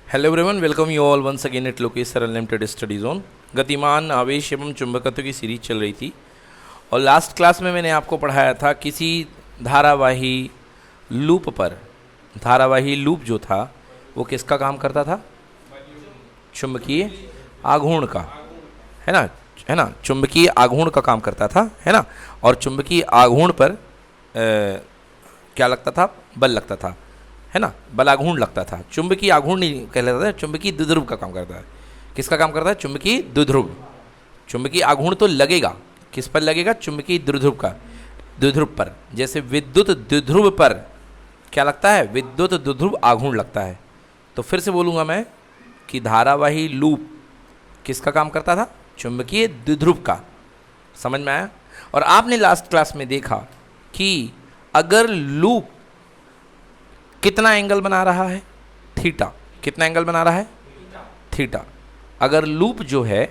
Hello everyone, welcome you all once again at Lokesh sir unlimited study zone. गतिमान आवेश एवं चुंबकत्व की सीरीज चल रही थी और लास्ट क्लास में मैंने आपको पढ़ाया था किसी धारावाही लूप पर। धारावाही लूप जो था वो किसका काम करता था? चुंबकीय आघूर्ण का, है ना, चुंबकीय आघूर्ण का काम करता था, है ना। और चुंबकीय आघूर्ण पर क्या लगता था? बल लगता था, है ना, बलाघूर्ण लगता था। चुंबकीय आघूर्ण नहीं कहलाता था, चुंबकीय द्विध्रुव का काम करता है। किसका काम करता है? चुंबकीय द्विध्रुव। चुंबकीय आघूर्ण तो लगेगा, किस पर लगेगा? चुंबकीय द्विध्रुव का, द्विध्रुव पर। जैसे विद्युत द्विध्रुव पर क्या लगता है? विद्युत द्विध्रुव आघूर्ण लगता है। तो फिर से बोलूँगा मैं कि धारावाही लूप किसका काम करता था? चुंबकीय द्विध्रुव का। समझ में आया? और आपने लास्ट क्लास में देखा कि अगर लूप कितना एंगल बना रहा है? थीटा। कितना एंगल बना रहा है? थीटा। अगर लूप जो है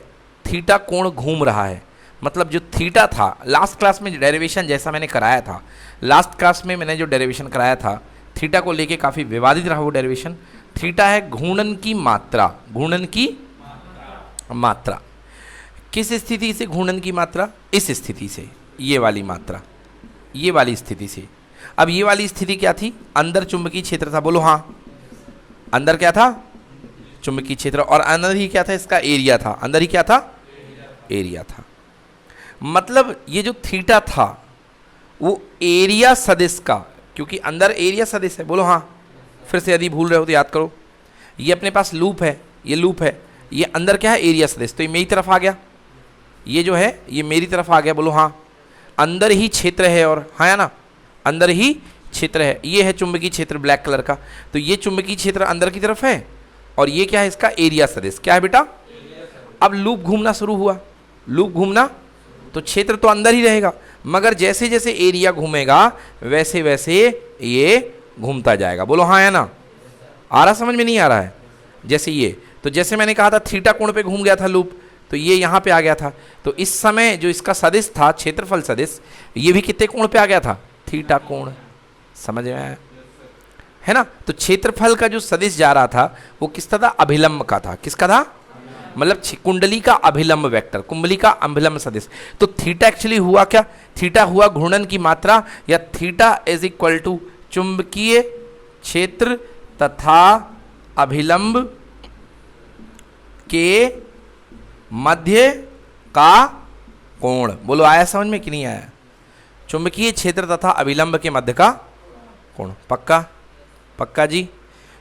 थीटा कोण घूम रहा है, मतलब जो थीटा था लास्ट क्लास में डेरिवेशन जैसा मैंने कराया था, लास्ट क्लास में मैंने जो डेरिवेशन कराया था थीटा को लेके काफ़ी विवादित रहा वो डेरिवेशन। थीटा है घूर्णन की मात्रा। घूर्णन की मात्रा किस स्थिति से? घूर्णन की मात्रा इस स्थिति से, ये वाली मात्रा, ये वाली स्थिति से। अब ये वाली स्थिति क्या थी? अंदर चुंबकीय क्षेत्र था। बोलो हाँ। अंदर क्या था? चुंबकीय क्षेत्र। और अंदर ही क्या था? इसका एरिया था। अंदर ही क्या था? एरिया था। मतलब ये जो थीटा था वो एरिया सदिश का, क्योंकि अंदर एरिया सदिश है। बोलो हाँ। फिर से यदि भूल रहे हो तो याद करो। ये अपने पास लूप है, ये लूप है, ये अंदर क्या है? एरिया सदिश। तो ये मेरी तरफ आ गया, ये जो है ये मेरी तरफ आ गया। बोलो हाँ। अंदर ही क्षेत्र है, और हाँ ना, अंदर ही क्षेत्र है। ये है चुंबकीय क्षेत्र ब्लैक कलर का। तो ये चुंबकीय क्षेत्र अंदर की तरफ है और ये क्या है? इसका एरिया सदिश। क्या है बेटा? अब लूप घूमना शुरू हुआ। लूप घूमना तो क्षेत्र तो अंदर ही रहेगा, मगर जैसे जैसे एरिया घूमेगा वैसे वैसे ये घूमता जाएगा। बोलो हाँ या ना? आ रहा? समझ में नहीं आ रहा है? जैसे ये, तो जैसे मैंने कहा था थीटा कोण पे घूम गया था लूप, तो ये यहाँ पे आ गया था। तो इस समय जो इसका सदिश था, क्षेत्रफल सदिश, ये भी कितने कोण पे आ गया था? थीटा कोण। समझ में आया? है ना। तो क्षेत्रफल का जो सदिश जा रहा था वो किसका था? अभिलंब का था। किसका था? मतलब कुंडली का अभिलंब वेक्टर, कुंडली का अभिलंब सदिश। तो थीटा एक्चुअली हुआ क्या? थीटा हुआ घूर्णन की मात्रा, या थीटा इज इक्वल टू चुंबकीय क्षेत्र तथा अभिलंब के मध्य का कोण। बोलो आया समझ में कि नहीं आया? चुंबकीय क्षेत्र तथा अभिलंब के मध्य का कोण। पक्का? पक्का जी।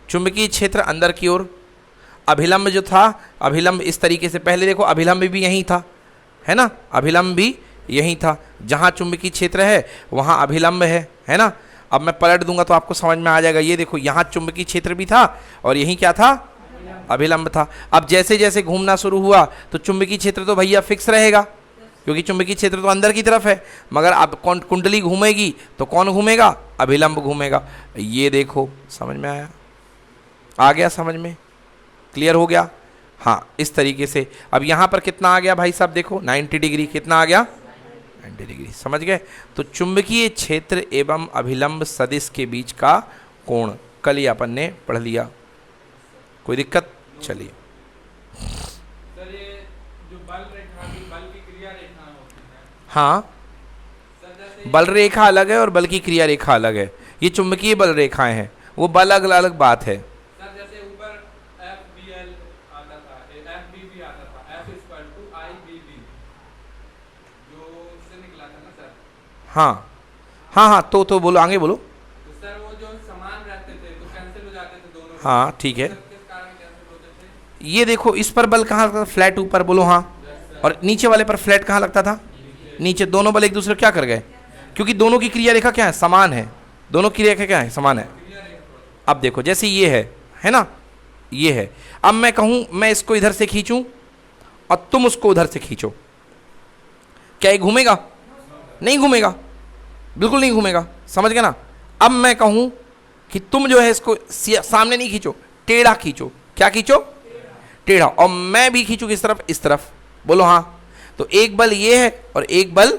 चुंबकीय क्षेत्र अंदर की ओर, अभिलंब जो था, अभिलंब इस तरीके से, पहले देखो अभिलंब भी यहीं था, है ना, अभिलंब भी यहीं था। जहाँ चुंबकीय क्षेत्र है वहाँ अभिलंब है ना। अब मैं पलट दूंगा तो आपको समझ में आ जाएगा। ये देखो यहाँ चुंबकीय क्षेत्र भी था और यहीं क्या था? अभिलंब था। अब जैसे जैसे घूमना शुरू हुआ तो चुंबकीय क्षेत्र तो भैया फिक्स रहेगा, क्योंकि चुंबकीय क्षेत्र तो अंदर की तरफ है, मगर अब कुंडली घूमेगी तो कौन घूमेगा? अभिलंब घूमेगा। ये देखो, समझ में आया? आ गया समझ में? क्लियर हो गया? हाँ, इस तरीके से। अब यहाँ पर कितना आ गया भाई साहब? देखो 90 डिग्री। कितना आ गया? 90 डिग्री। समझ गए? तो चुंबकीय क्षेत्र एवं अभिलंब सदिश के बीच का कोण कल ही अपन ने पढ़ लिया। कोई दिक्कत? चलिए। हाँ, बल रेखा अलग है और बल की क्रिया रेखा अलग है। ये चुंबकीय बल रेखाएं हैं, वो बल अलग अलग बात है। सर जैसे ऊपर FBL आता था, FBB आता था, F इक्वल टू IBB जो इससे निकला था ना सर। हाँ हाँ हाँ, तो बोलो, आगे बोलो। तो सर वो जो समान रहते थे तो कैंसिल हो जाते थे दोनों। हाँ ठीक है। किस कारण कैंसिल होते थे? ये देखो, इस पर बल कहाँ लगता था? फ्लैट ऊपर। बोलो हाँ। और नीचे वाले पर फ्लैट कहाँ लगता था? नीचे। दोनों बल एक दूसरे क्या कर गए? क्योंकि दोनों की क्रिया रेखा क्या है? समान है। दोनों की रेखा क्या है? समान है। अब देखो, जैसे ये है ना, ये है। अब मैं कहूं मैं इसको इधर से खींचूं और तुम उसको उधर से खींचो, क्या ये घूमेगा? नहीं घूमेगा, बिल्कुल नहीं घूमेगा। समझ गए ना? अब मैं कहूं कि तुम जो है इसको सामने नहीं खींचो, टेढ़ा खींचो। क्या खींचो? टेढ़ा। और मैं भी खींचू किस तरफ? इस तरफ। बोलो हाँ। तो एक बल ये है और एक बल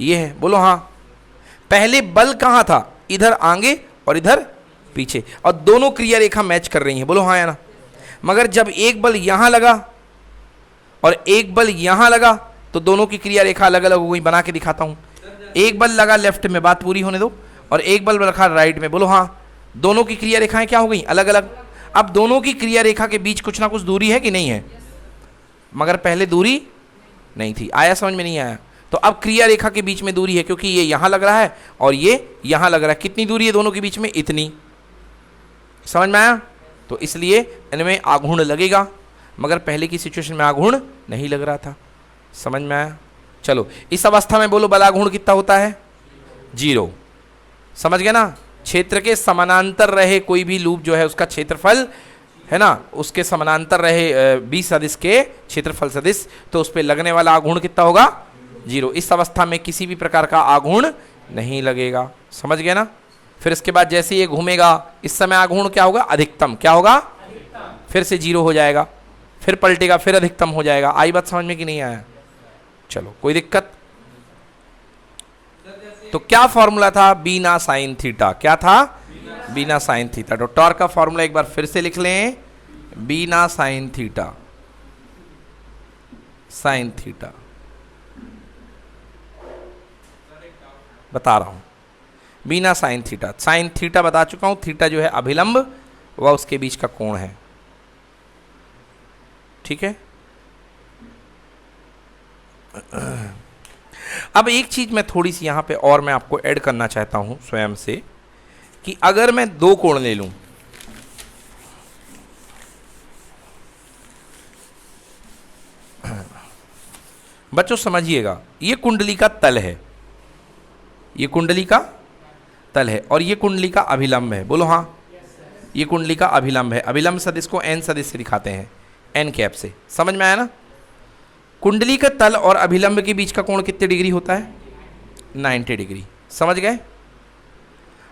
ये है। बोलो हाँ। पहले बल कहाँ था? इधर आगे और इधर पीछे, और दोनों क्रिया रेखा मैच कर रही हैं। बोलो हाँ या ना? मगर जब एक बल यहां लगा और एक बल यहां लगा तो दोनों की क्रिया रेखा अलग अलग हो गई। बना के दिखाता हूं। एक बल लगा लेफ्ट में, बात पूरी होने दो, और एक बल रखा राइट में। बोलो हाँ, दोनों की क्रिया रेखाएं क्या हो गई? अलग अलग। अब दोनों की क्रिया रेखा के बीच कुछ ना कुछ दूरी है कि नहीं है? मगर पहले दूरी नहीं थी। आया समझ में? नहीं आया? तो अब क्रिया रेखा के बीच में दूरी है, क्योंकि ये यहां लग रहा है और ये यहां लग रहा है। कितनी दूरी है दोनों के बीच में? इतनी। समझ में आया? तो इसलिए इनमें आघूर्ण लगेगा, मगर पहले की सिचुएशन में आघूर्ण नहीं लग रहा था। समझ में आया? चलो, इस अवस्था में बोलो बलाघूर्ण कितना होता है? 0। समझ गए ना? क्षेत्र के समानांतर रहे कोई भी लूप जो है उसका क्षेत्रफल है ना, उसके समानांतर रहे बी सदिश के क्षेत्रफल सदिश, तो उस पर लगने वाला आघूर्ण कितना होगा? 0। इस अवस्था में किसी भी प्रकार का आघूर्ण नहीं लगेगा। समझ गए ना? फिर इसके बाद जैसे ये घूमेगा, इस समय आघूर्ण क्या होगा? अधिकतम। क्या होगा? फिर से 0 हो जाएगा, फिर पलटेगा, फिर अधिकतम हो जाएगा। आई बात समझ में कि नहीं आया? चलो, कोई दिक्कत? तो क्या फॉर्मूला था? बीना साइन थीटा। क्या था? बीना साइन थीटा। तो टॉर्क का फॉर्मूला एक बार फिर से लिख लें, बीना साइन थीटा। साइन थीटा बता रहा हूं, बीना साइन थीटा। साइन थीटा बता चुका हूं। थीटा जो है अभिलंब व उसके बीच का कोण है। ठीक है? अब एक चीज मैं थोड़ी सी यहां पे और मैं आपको ऐड करना चाहता हूं स्वयं से, कि अगर मैं 2 कोण ले लूं, बच्चों समझिएगा, ये कुंडली का तल है, ये कुंडली का तल है और ये कुंडली का अभिलंब है। बोलो हाँ, ये कुंडली का अभिलंब है। अभिलंब सदिश को एन सदिश से दिखाते हैं, एन कैप से। समझ में आया ना? कुंडली का तल और अभिलंब के बीच का कोण कितने डिग्री होता है? 90 डिग्री। समझ गए?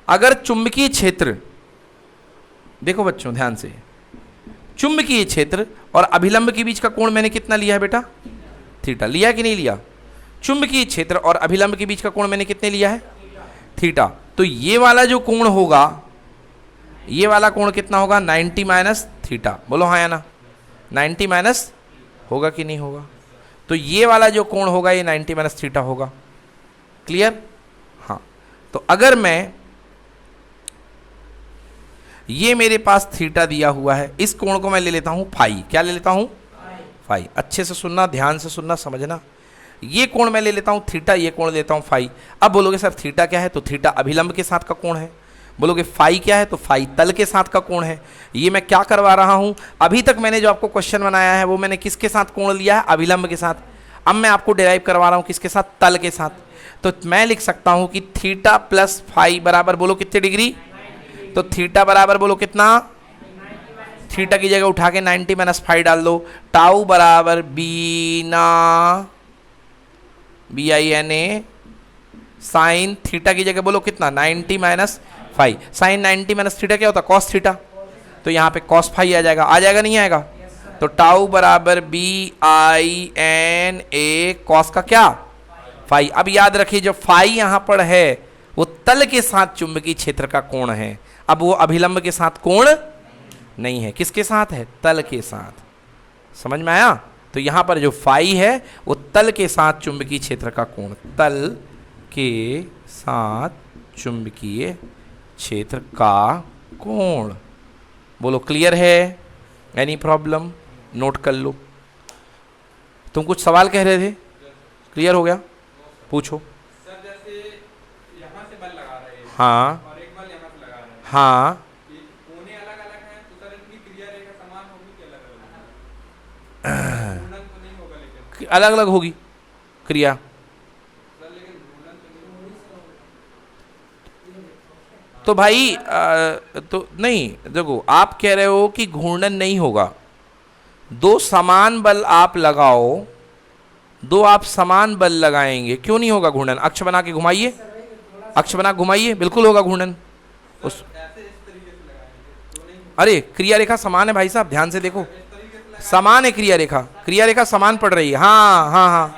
अगर चुंबकीय क्षेत्र, देखो बच्चों ध्यान से, चुंबकीय क्षेत्र और अभिलंब के बीच का कोण मैंने कितना लिया है बेटा? थीटा। लिया कि नहीं लिया? चुंबकीय क्षेत्र और अभिलंब के बीच का कोण मैंने कितने लिया है? थीटा। तो ये वाला जो कोण होगा, ये वाला कोण कितना होगा? 90 माइनस थीटा। बोलो हाँ या ना? 90 माइनस होगा कि नहीं होगा? तो ये वाला जो कोण होगा ये 90 माइनस थीटा होगा। क्लियर? हाँ। तो अगर मैं, ये मेरे पास थीटा दिया हुआ है, इस कोण को मैं ले लेता हूं फाई। क्या ले लेता हूं? फाई। अच्छे से सुनना, ध्यान से सुनना, समझना। ये कोण मैं ले लेता हूं थीटा, ये कोण लेता हूं फाई। अब बोलोगे सर थीटा क्या है? तो थीटा अभिलंब के साथ का कोण है। बोलोगे फाई क्या है? तो फाई तल के साथ का कोण है। ये मैं क्या करवा रहा हूं? अभी तक मैंने जो आपको क्वेश्चन बनाया है वो मैंने किसके साथ कोण लिया है? अभिलंब के साथ। अब मैं आपको डिराइव करवा रहा हूं किसके साथ? तल के साथ। तो मैं लिख सकता हूं कि थीटा प्लस फाई बराबर, बोलो कितने डिग्री? तो थीटा बराबर बोलो कितना? थीटा की जगह उठा के 90 माइनस फाई डाल दो। टाउ बराबर बीना, BINA साइन थीटा की जगह बोलो कितना? 90 minus phi. Sine 90 minus theta क्या होता? Cos theta. तो यहाँ पे कॉस फाई आ जाएगा। आ जाएगा नहीं आएगा? तो टाउ बराबर BINA कॉस का क्या? फाई। अब याद रखिए जो फाई यहाँ पर है वो तल के साथ चुंबकीय क्षेत्र का कोण है। अब वो अभिलंब के साथ कोण नहीं है। किसके साथ है? तल के साथ। समझ में आया? तो यहां पर जो फाई है वो तल के साथ चुंबकीय क्षेत्र का कोण, तल के साथ चुंबकीय क्षेत्र का कोण। बोलो क्लियर है? Any problem? नोट कर लो। तुम कुछ सवाल कह रहे थे, क्लियर हो गया? पूछो। सर जैसे यहाँ से बल लगा रहे हैं हाँ और एक बल यहाँ से लगा रहे हैं, हाँ, ये कोने अलग अलग हैं, तो सर इनकी क्रिया रेखा समान होगी कि अलग अलग होगी? घूर्णन तो नहीं होगा लेकिन अलग अलग होगी क्रिया। सर, लेकिन घूर्णन तो नहीं होगा। तो भाई तो नहीं, देखो आप कह रहे हो कि घूर्णन नहीं होगा। 2 समान बल आप लगाओ, 2 आप समान बल लगाएंगे, क्यों नहीं होगा घूर्णन? अक्ष बना के घुमाइए, अक्ष बना घुमाइए, बिल्कुल होगा घूर्णन। उस ऐसे इस तरीके से लगाएंगे तो नहीं होगा। अरे क्रिया रेखा समान है भाई साहब, ध्यान से देखो, इस तरीके से समान है क्रिया रेखा, क्रिया रेखा समान पड़ रही है। हाँ हाँ हाँ,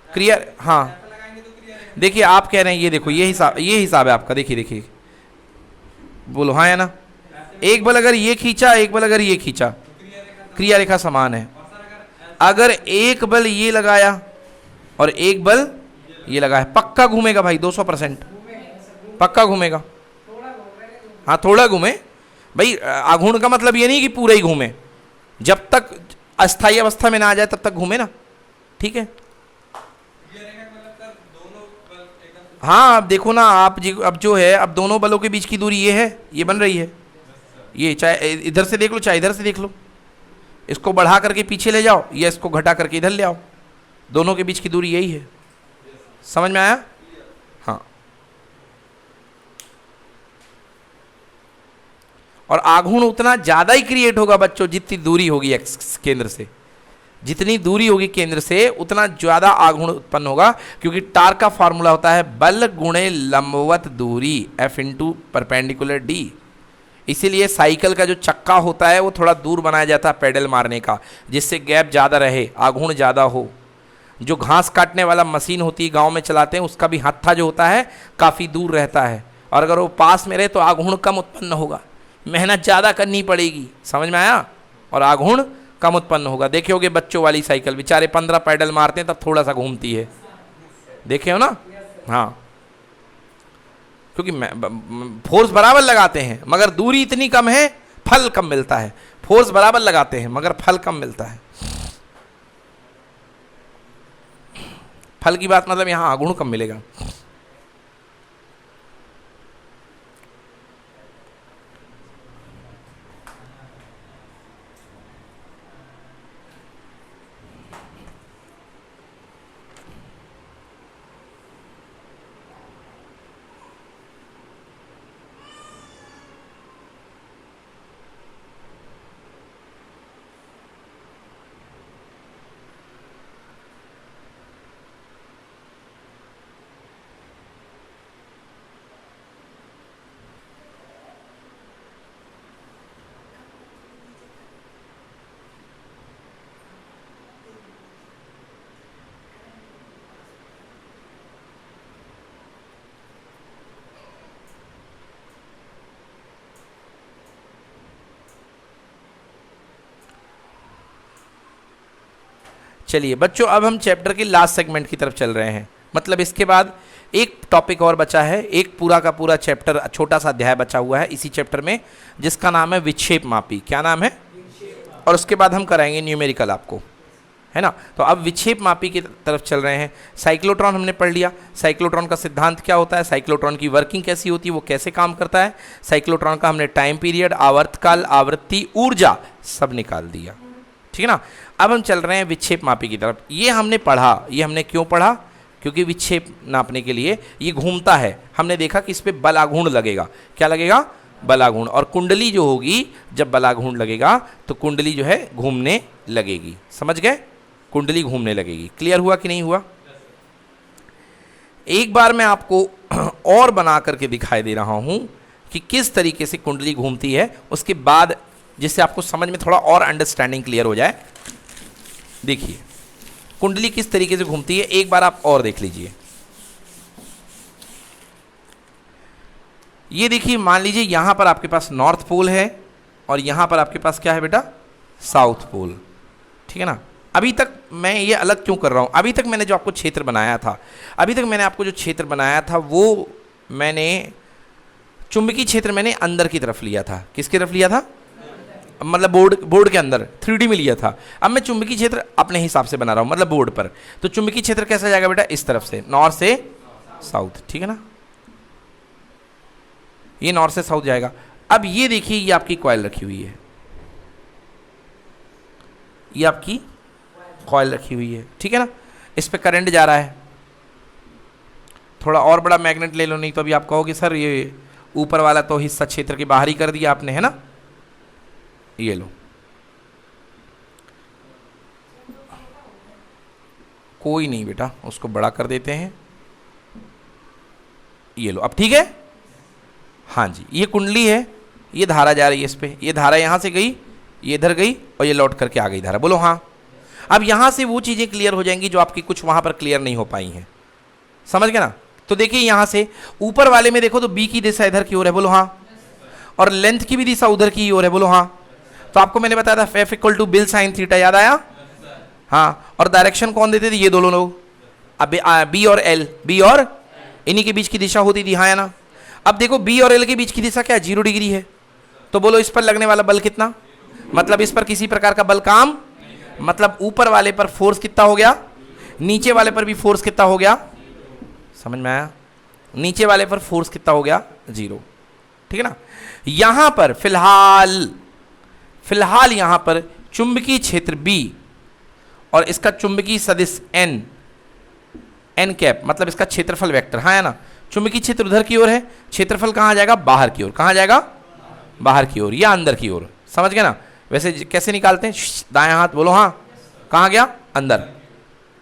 क्रिया, हाँ लगाएंगे तो क्रिया रेखा देखिए आप कह रहे हैं, ये देखो ये हिसाब है आपका। देखिए देखिए, बोलो हाँ या ना? एक बल अगर ये खींचा, एक बल अगर ये खींचा, क्रिया क्रिया रेखा समान है। अगर एक बल ये लगाया और एक बल ये लगाया, पक्का घूमेगा भाई, 200% पक्का घूमेगा। हाँ थोड़ा घूमे भाई, आघूर्ण का मतलब ये नहीं कि पूरा ही घूमे, जब तक अस्थायी अवस्था में ना आ जाए तब तक घूमे ना, ठीक है। हाँ अब देखो ना आप जी, अब जो है अब दोनों बलों के बीच की दूरी ये है, ये बन रही है, ये चाहे इधर से देख लो चाहे इधर से देख लो, इसको बढ़ा करके पीछे ले जाओ या इसको घटा करके इधर ले आओ, दोनों के बीच की दूरी यही है। समझ में आया? हाँ। और आघूर्ण उतना ज्यादा ही क्रिएट होगा बच्चों जितनी दूरी होगी एक्स केंद्र से, जितनी दूरी होगी केंद्र से उतना ज्यादा आघूर्ण उत्पन्न होगा, क्योंकि टार्क का फॉर्मूला होता है बल गुणे लंबवत दूरी F इंटू परपेंडिकुलर डी। इसीलिए साइकिल का जो चक्का होता है वो थोड़ा दूर बनाया जाता है पेडल मारने का, जिससे गैप ज़्यादा रहे, आघूर्ण ज़्यादा हो। जो घास काटने वाला मशीन होती है गांव में चलाते हैं, उसका भी हत्था जो होता है काफ़ी दूर रहता है, और अगर वो पास में रहे तो आघूर्ण कम उत्पन्न होगा, मेहनत ज़्यादा करनी पड़ेगी। समझ में आया? और आघूर्ण कम उत्पन्न होगा। देखे होगे बच्चों वाली साइकिल, बेचारे 15 पैडल मारते हैं तब थोड़ा सा घूमती है, देखे हो ना? हाँ, क्योंकि फोर्स बराबर लगाते हैं मगर दूरी इतनी कम है, फल कम मिलता है। फोर्स बराबर लगाते हैं मगर फल कम मिलता है। फल की बात मतलब यहां आघूर्ण कम मिलेगा। चलिए बच्चों, अब हम चैप्टर के लास्ट सेगमेंट की तरफ चल रहे हैं। मतलब इसके बाद एक टॉपिक और बचा है, एक पूरा का पूरा चैप्टर, छोटा सा अध्याय बचा हुआ है इसी चैप्टर में, जिसका नाम है विक्षेप मापी। क्या नाम है? और उसके बाद हम कराएंगे न्यूमेरिकल आपको, है ना। तो अब विक्षेप मापी की तरफ चल रहे हैं। साइक्लोट्रॉन हमने पढ़ लिया, साइक्लोट्रॉन का सिद्धांत क्या होता है, साइक्लोट्रॉन की वर्किंग कैसी होती है, वो कैसे काम करता है। साइक्लोट्रॉन का हमने टाइम पीरियड, आवर्तकाल, आवृत्ति, ऊर्जा सब निकाल दिया, ठीक है ना। अब हम चल रहे हैं विक्षेप मापी की तरफ। ये हमने पढ़ा, ये हमने क्यों पढ़ा? क्योंकि विक्षेप नापने के लिए ये घूमता है, हमने देखा कि इस पर बलाघूर्ण लगेगा। क्या लगेगा? बलाघूर्ण। और कुंडली जो होगी, जब बलाघूर्ण लगेगा तो कुंडली जो है घूमने लगेगी। समझ गए? कुंडली घूमने लगेगी। क्लियर हुआ कि नहीं हुआ? एक बार मैं आपको और बना करके दिखाई दे रहा हूं कि किस तरीके से कुंडली घूमती है, उसके बाद जिससे आपको समझ में थोड़ा और अंडरस्टैंडिंग क्लियर हो जाए। देखिए कुंडली किस तरीके से घूमती है, एक बार आप और देख लीजिए। ये देखिए, मान लीजिए यहां पर आपके पास नॉर्थ पोल है और यहां पर आपके पास क्या है बेटा? साउथ पोल, ठीक है ना। अभी तक मैं ये अलग क्यों कर रहा हूं? अभी तक मैंने जो आपको क्षेत्र बनाया था, अभी तक मैंने आपको जो क्षेत्र बनाया था वो मैंने चुंबकीय क्षेत्र मैंने अंदर की तरफ लिया था। किसकी तरफ लिया था? मतलब बोर्ड के अंदर 3D में लिया था। अब मैं चुंबकीय क्षेत्र अपने हिसाब से बना रहा हूं, मतलब बोर्ड पर। तो चुंबकीय क्षेत्र कैसा जाएगा बेटा? इस तरफ से, नॉर्थ से साउथ, ठीक है ना। ये नॉर्थ से साउथ जाएगा। अब ये देखिए, ये आपकी कॉइल रखी हुई है, ये आपकी कॉइल रखी हुई है, ठीक है ना। इस पे करंट जा रहा है। थोड़ा और बड़ा मैग्नेट ले लो, नहीं तो अभी आप कहोगे सर ये ऊपर वाला तो हिस्सा क्षेत्र के बाहर ही कर दिया आपने, है ना। ये लो, कोई नहीं बेटा, उसको बड़ा कर देते हैं। ये लो, अब ठीक है। हाँ जी, ये कुंडली है, ये धारा जा रही है इस पे, ये धारा यहां से गई, ये इधर गई और ये लौट करके आ गई धारा। बोलो हाँ। अब यहां से वो चीजें क्लियर हो जाएंगी जो आपकी कुछ वहां पर क्लियर नहीं हो पाई हैं। समझ गए ना। तो देखिए यहां से ऊपर वाले में देखो तो बी की दिशा इधर की ओर है, बोलो हाँ। और लेंथ की भी दिशा उधर की ओर है, बोलो हाँ। तो आपको मैंने बताया था F equal to BIL sine theta, याद आया? हाँ, और डायरेक्शन कौन देते थे? ये दोनों लोग। अब बी और एल, बी और इन्हीं के बीच की दिशा होती थी, हाँ या ना? अब देखो बी और एल के बीच की दिशा क्या? 0 डिग्री है। तो बोलो इस पर लगने वाला बल कितना? मतलब इस पर किसी प्रकार का बल काम, मतलब ऊपर वाले पर फोर्स कितना हो गया, नीचे वाले पर भी फोर्स कितना हो गया? समझ में आया? नीचे वाले पर फोर्स कितना हो गया? 0। ठीक है ना? यहां पर फिलहाल यहां पर चुंबकीय क्षेत्र B और इसका चुंबकीय सदिश n कैप, मतलब इसका क्षेत्रफल वेक्टर, हाँ है ना? चुंबकीय क्षेत्र उधर की ओर है, क्षेत्रफल कहां जाएगा? बाहर की ओर। कहां जाएगा? बाहर की ओर या अंदर की ओर। समझ गए ना? वैसे कैसे निकालते हैं? दाएं हाथ बोलो, हाँ। कहां गया? अंदर।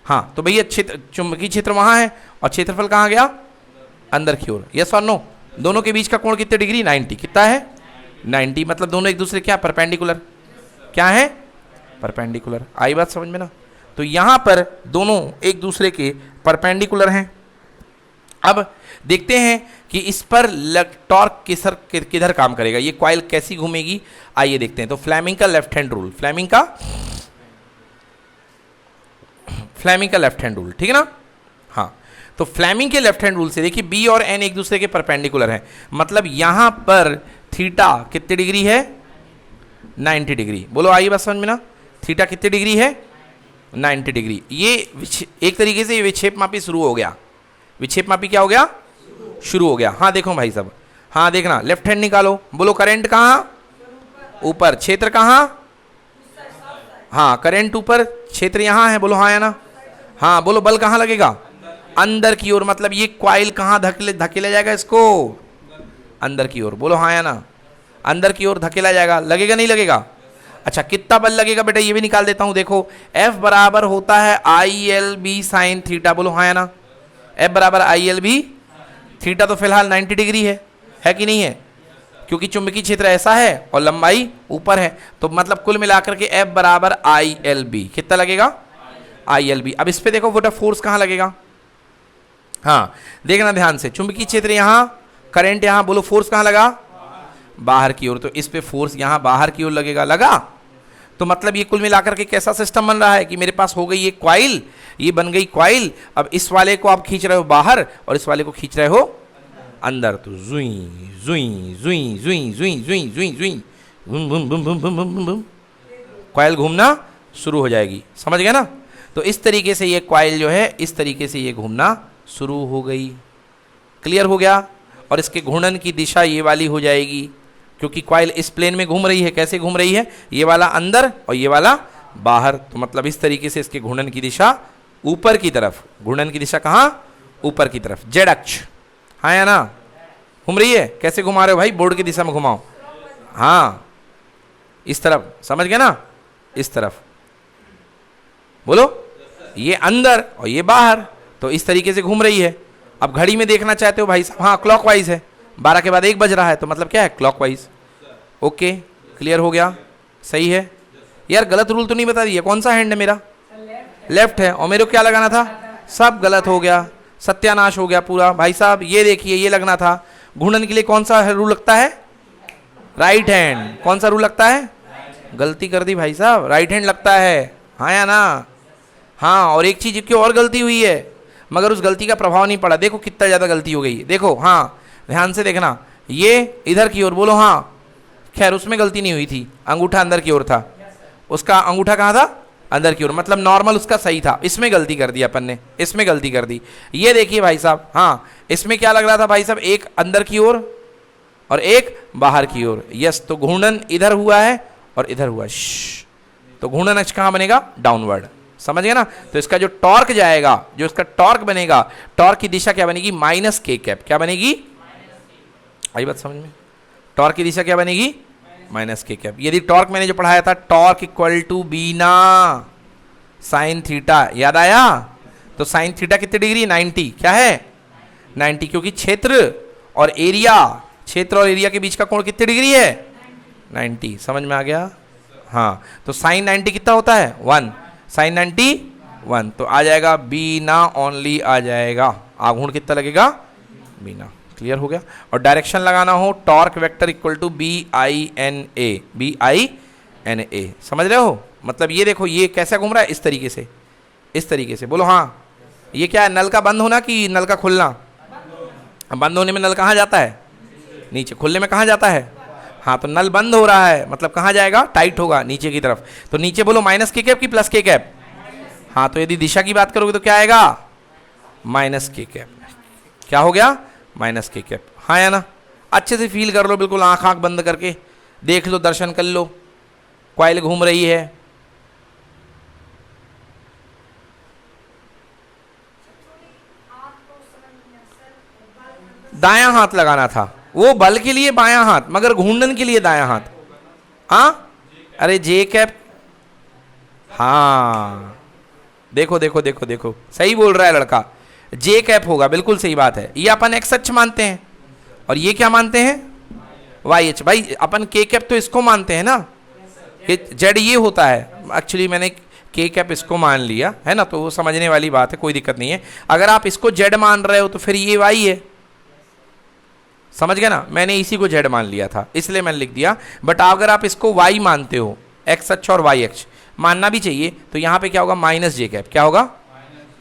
हाँ, तो भैया क्षेत्र, चुंबकीय क्षेत्र वहां है और क्षेत्रफल कहां गया? अंदर की ओर। यस और नो? दोनों के बीच का कोण कितने डिग्री? 90। कितना है? 90। मतलब दोनों एक दूसरे क्या? परपेंडिकुलर। क्या है? परपेंडिकुलर। आई बात समझ में ना? तो यहां पर दोनों एक दूसरे के परपेंडिकुलर हैं। अब देखते हैं कि इस पर टॉर्क किधर काम करेगा, ये कॉइल कैसी घूमेगी, आइए देखते हैं। तो फ्लेमिंग का लेफ्ट हैंड रूल, फ्लेमिंग का लेफ्ट हैंड रूल, ठीक है ना? हाँ, तो फ्लेमिंग के लेफ्ट हैंड रूल से देखिए बी और एन एक दूसरे के परपेंडिकुलर हैं, मतलब यहां पर थीटा कितने डिग्री है? 90 डिग्री। बोलो आइए बस समझ में ना? थीटा कितने डिग्री है? 90 डिग्री। ये एक तरीके से ये विक्षेप मापी शुरू हो गया। विक्षेप मापी क्या हो गया? शुरू हो गया। हाँ देखो भाई साहब, हाँ देखना, लेफ्ट हैंड निकालो। बोलो करंट कहाँ? ऊपर। क्षेत्र कहाँ? हाँ, करंट ऊपर, क्षेत्र यहाँ है। बोलो हाँ या ना? हाँ। बोलो बल कहाँ लगेगा? अंदर की ओर। मतलब ये कॉइल कहाँ धकेला जाएगा इसको? अंदर की ओर। बोलो हाँ या ना? अंदर की ओर धकेला जाएगा। लगेगा नहीं लगेगा? अच्छा, कितना बल लगेगा बेटा ये भी निकाल देता हूं। देखो F बराबर होता है ILB साइन थीटा। बोलो हाँ या ना? F बराबर ILB। थीटा तो फिलहाल 90 डिग्री है कि नहीं है? क्योंकि चुंबकीय क्षेत्र ऐसा है और लंबाई ऊपर है, तो मतलब कुल मिलाकर के F बराबर ILB। कितना लगेगा? ILB। अब इस पे देखो बेटा फोर्स कहाँ लगेगा? हाँ देखना ध्यान से, चुंबकीय क्षेत्र यहाँ, करंट यहाँ। बोलो फोर्स कहाँ लगा? बाहर की ओर। तो इस पे फोर्स यहाँ बाहर की ओर लगेगा। लगा? तो मतलब ये कुल मिलाकर के कैसा सिस्टम बन रहा है कि मेरे पास हो गई ये कॉइल, ये बन गई कॉइल। अब इस वाले को आप खींच रहे हो बाहर और इस वाले को खींच रहे हो अंदर। तो जुई जुई जुई जुई जुई जुई जुई जुई बुम बुम बुम बुम बुम बुम बुम, कॉइल घूमना शुरू हो जाएगी। समझ गए ना? तो इस तरीके से ये कॉइल जो है इस तरीके से ये घूमना शुरू हो गई। क्लियर हो गया? और इसके घूर्णन की दिशा ये वाली हो जाएगी, क्योंकि कॉइल इस प्लेन में घूम रही है। कैसे घूम रही है? ये वाला अंदर और ये वाला बाहर। तो मतलब इस तरीके से इसके घूर्णन की दिशा ऊपर की तरफ। घूर्णन की दिशा कहाँ? ऊपर की तरफ, जेड अक्ष। हाँ या ना? घूम रही है। कैसे घुमा रहे हो भाई? बोर्ड की दिशा में घुमाओ। हाँ, इस तरफ। समझ गए ना? इस तरफ। बोलो, ये अंदर और ये बाहर, तो इस तरीके से घूम रही है। अब घड़ी में देखना चाहते हो भाई साहब? हाँ, क्लॉकवाइज है। 12 के बाद 1 बज रहा है, तो मतलब क्या है? क्लॉकवाइज। ओके, क्लियर हो गया? सही है यार। गलत रूल तो नहीं बता दिया। कौन सा हैंड है मेरा? लेफ्ट है। और मेरे को क्या लगाना था? सब गलत हो गया, सत्यानाश हो गया पूरा। भाई साहब ये देखिए, ये लगना था। घूर्णन के लिए कौन सा रूल लगता है? Right hand. कौन सा रूल लगता है? गलती कर दी भाई साहब, राइट हैंड लगता है। हाँ या ना? हाँ। और एक चीज की और गलती हुई है, मगर उस गलती का प्रभाव नहीं पड़ा। देखो कितना ज़्यादा गलती हो गई। देखो, हाँ ध्यान से देखना, ये इधर की ओर। बोलो हाँ। खैर उसमें गलती नहीं हुई थी, अंगूठा अंदर की ओर था। उसका अंगूठा कहाँ था? अंदर की ओर। मतलब नॉर्मल उसका सही था। इसमें गलती कर दी अपन ने, इसमें गलती कर दी। ये देखिए भाई साहब, हाँ इसमें क्या लग रहा था भाई साहब? एक अंदर की ओर और एक बाहर की ओर। यस, तो घूर्णन इधर हुआ है और इधर हुआ। तो घूर्णन अक्ष कहाँ बनेगा? डाउनवर्ड। समझ गए ना? तो इसका जो टॉर्क जाएगा, जो इसका टॉर्क बनेगा, टॉर्क की दिशा क्या बनेगी? माइनस के कैप। क्या बनेगी? आई बात समझ में? टॉर्क की दिशा क्या बनेगी? माइनस के कैप। यदि टॉर्क मैंने जो पढ़ाया था, torque equal to BINA sine theta, याद आया? तो साइन थीटा कितने डिग्री? 90। क्या है? 90। क्योंकि क्षेत्र और एरिया, क्षेत्र और एरिया के बीच का कोण कितने डिग्री है? 90। समझ में आ गया? हाँ, तो साइन 90 कितना होता है? 1। साइन 90 1, तो आ जाएगा बीना ओनली आ जाएगा। आघूर्ण कितना लगेगा? बीना। क्लियर हो गया? और डायरेक्शन लगाना हो, torque vector equal to BINA, BINA। Na। समझ रहे हो? मतलब ये देखो ये कैसा घूम रहा है, इस तरीके से, इस तरीके से। बोलो हाँ। ये क्या है, नल का बंद होना कि नल का खुलना? बंद होने में नल कहाँ जाता है? नीचे। खुलने में कहाँ जाता है? हाँ, तो नल बंद हो रहा है मतलब कहाँ जाएगा? टाइट होगा नीचे की तरफ। तो नीचे बोलो माइनस के कैप की प्लस के कैप? हाँ, तो यदि दिशा की बात करोगे तो क्या आएगा? माइनस के कैप। क्या हो गया? माइनस के कैप। हाँ या ना? अच्छे से फील कर लो, बिल्कुल आंख आंख बंद करके देख लो, दर्शन कर लो, कॉइल घूम रही है। दायां हाथ लगाना था, वो बल के लिए बायां हाथ, मगर घूर्णन के लिए दायां हाथ। हाँ, अरे जे कैप। हाँ, देखो देखो देखो देखो, सही बोल रहा है लड़का, जे कैप होगा, बिल्कुल सही बात है। ये अपन एक्स अक्ष मानते हैं और ये क्या मानते हैं? Y H. भाई अपन के कैप तो इसको मानते हैं ना, जेड ये होता है। एक्चुअली मैंने के कैप इसको मान लिया है ना, तो वो समझने वाली बात है, कोई दिक्कत नहीं है। अगर आप इसको जेड मान रहे हो तो फिर ये वाई है, समझ गए ना? मैंने इसी को जेड मान लिया था इसलिए मैंने लिख दिया। बट अगर आप इसको वाई मानते हो, एक्स अक्ष और वाई अक्ष मानना भी चाहिए, तो यहाँ पे क्या होगा? माइनस जे कैप। क्या होगा?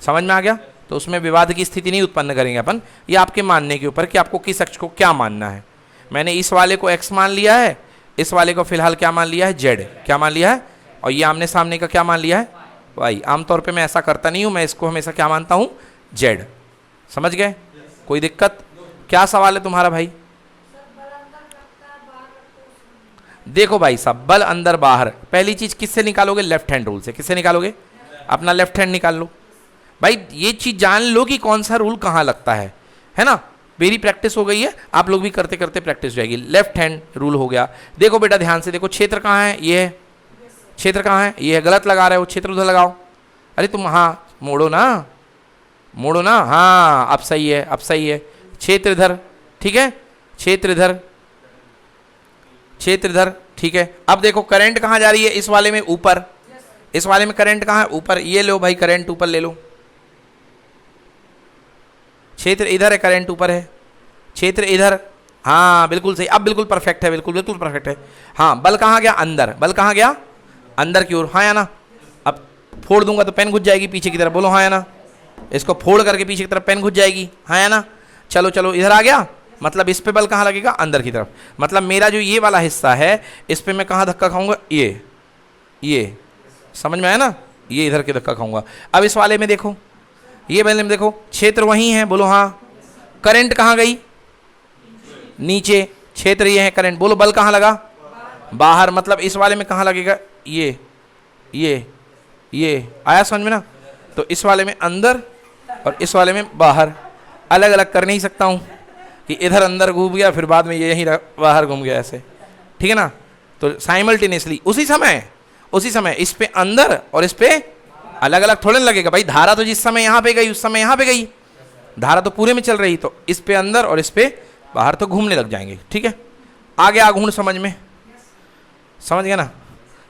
समझ में आ गया? तो उसमें विवाद की स्थिति नहीं उत्पन्न करेंगे अपन, ये आपके मानने के ऊपर कि आपको किस अक्ष को क्या मानना है। मैंने इस वाले को एक्स मान लिया है, इस वाले को फिलहाल क्या मान लिया है? जेड। क्या मान लिया है? और ये आमने सामने का क्या मान लिया है? वाई। आमतौर पे मैं ऐसा करता नहीं हूँ, मैं इसको हमेशा क्या मानता हूँ? जेड। समझ गए? कोई दिक्कत? क्या सवाल है तुम्हारा भाई? देखो भाई साहब, बल अंदर बाहर, पहली चीज किससे निकालोगे? लेफ्ट हैंड रूल से। किससे निकालोगे? अपना लेफ्ट हैंड निकाल लो। भाई ये चीज जान लो कि कौन सा रूल कहाँ लगता है ना? मेरी प्रैक्टिस हो गई है, आप लोग भी करते करते प्रैक्टिस हो जाएगी। लेफ्ट हैंड रूल हो गया। देखो बेटा ध्यान से देखो, क्षेत्र कहाँ है? ये है। क्षेत्र कहाँ है? ये है। गलत लगा रहे हो, क्षेत्र उधर लगाओ। अरे तुम हाँ मोड़ो ना, मोड़ो ना। हाँ अब सही है, अब सही है। क्षेत्र इधर, ठीक है, क्षेत्र इधर, क्षेत्र इधर, ठीक है। अब देखो करंट कहाँ जा रही है? इस वाले में ऊपर। इस वाले में करंट कहाँ है? ऊपर। ये लो भाई, करंट ऊपर ले लो। क्षेत्र इधर है, करंट ऊपर है। क्षेत्र इधर, हाँ बिल्कुल सही, अब बिल्कुल परफेक्ट है, बिल्कुल बिल्कुल परफेक्ट है। हाँ, बल कहाँ गया? अंदर। बल कहाँ गया? अंदर की ओर। हाँ या ना? अब फोड़ दूंगा तो पेन घुस जाएगी पीछे की तरफ। बोलो हाँ या ना? इसको फोड़ करके पीछे की तरफ पेन घुस जाएगी। हाँ या ना? चलो चलो, इधर आ गया, मतलब इस पे बल कहाँ लगेगा? अंदर की तरफ। मतलब मेरा जो ये वाला हिस्सा है, इस पे मैं कहाँ धक्का खाऊंगा? ये समझ में आया ना? ये इधर के धक्का खाऊंगा। अब इस वाले में देखो, ये वाले में देखो, क्षेत्र वही है। बोलो हाँ। करंट कहाँ गई? नीचे। क्षेत्र ये है, करंट। बोलो बल कहाँ लगा? बाहर। मतलब इस वाले में कहाँ लगेगा? ये आया समझ में ना? तो इस वाले में अंदर और इस वाले में बाहर। अलग अलग कर नहीं सकता हूँ कि इधर अंदर घूम गया फिर बाद में ये यहीं बाहर घूम गया, ऐसे, ठीक है ना? तो साइमल्टेनियसली उसी समय इस पे अंदर और इस पे अलग अलग थोड़े लगेगा भाई। धारा तो जिस समय यहाँ पे गई उस समय यहाँ पे गई, धारा तो पूरे में चल रही, तो इस पे अंदर और इस पे बाहर तो घूमने लग जाएंगे, ठीक है? आगे आघूर्ण समझ में, समझ गया ना?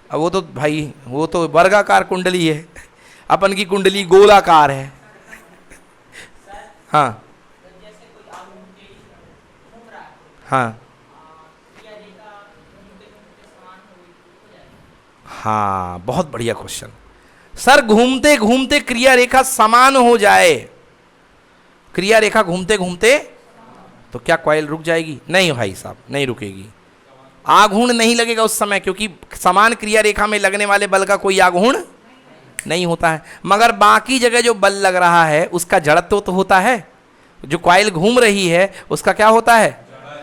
अब वो तो भाई वो तो वर्गाकार कुंडली है, अपन की कुंडली गोलाकार है। हाँ हाँ हाँ, बहुत बढ़िया क्वेश्चन सर। घूमते घूमते क्रिया रेखा समान हो जाए, क्रिया रेखा घूमते घूमते, तो क्या कॉइल रुक जाएगी? नहीं भाई साहब, नहीं रुकेगी। आघूर्ण नहीं लगेगा उस समय, क्योंकि समान क्रिया रेखा में लगने वाले बल का कोई आघूर्ण नहीं होता है। मगर बाकी जगह जो बल लग रहा है उसका जड़त्व तो होता है। जो कॉइल घूम रही है उसका क्या होता है?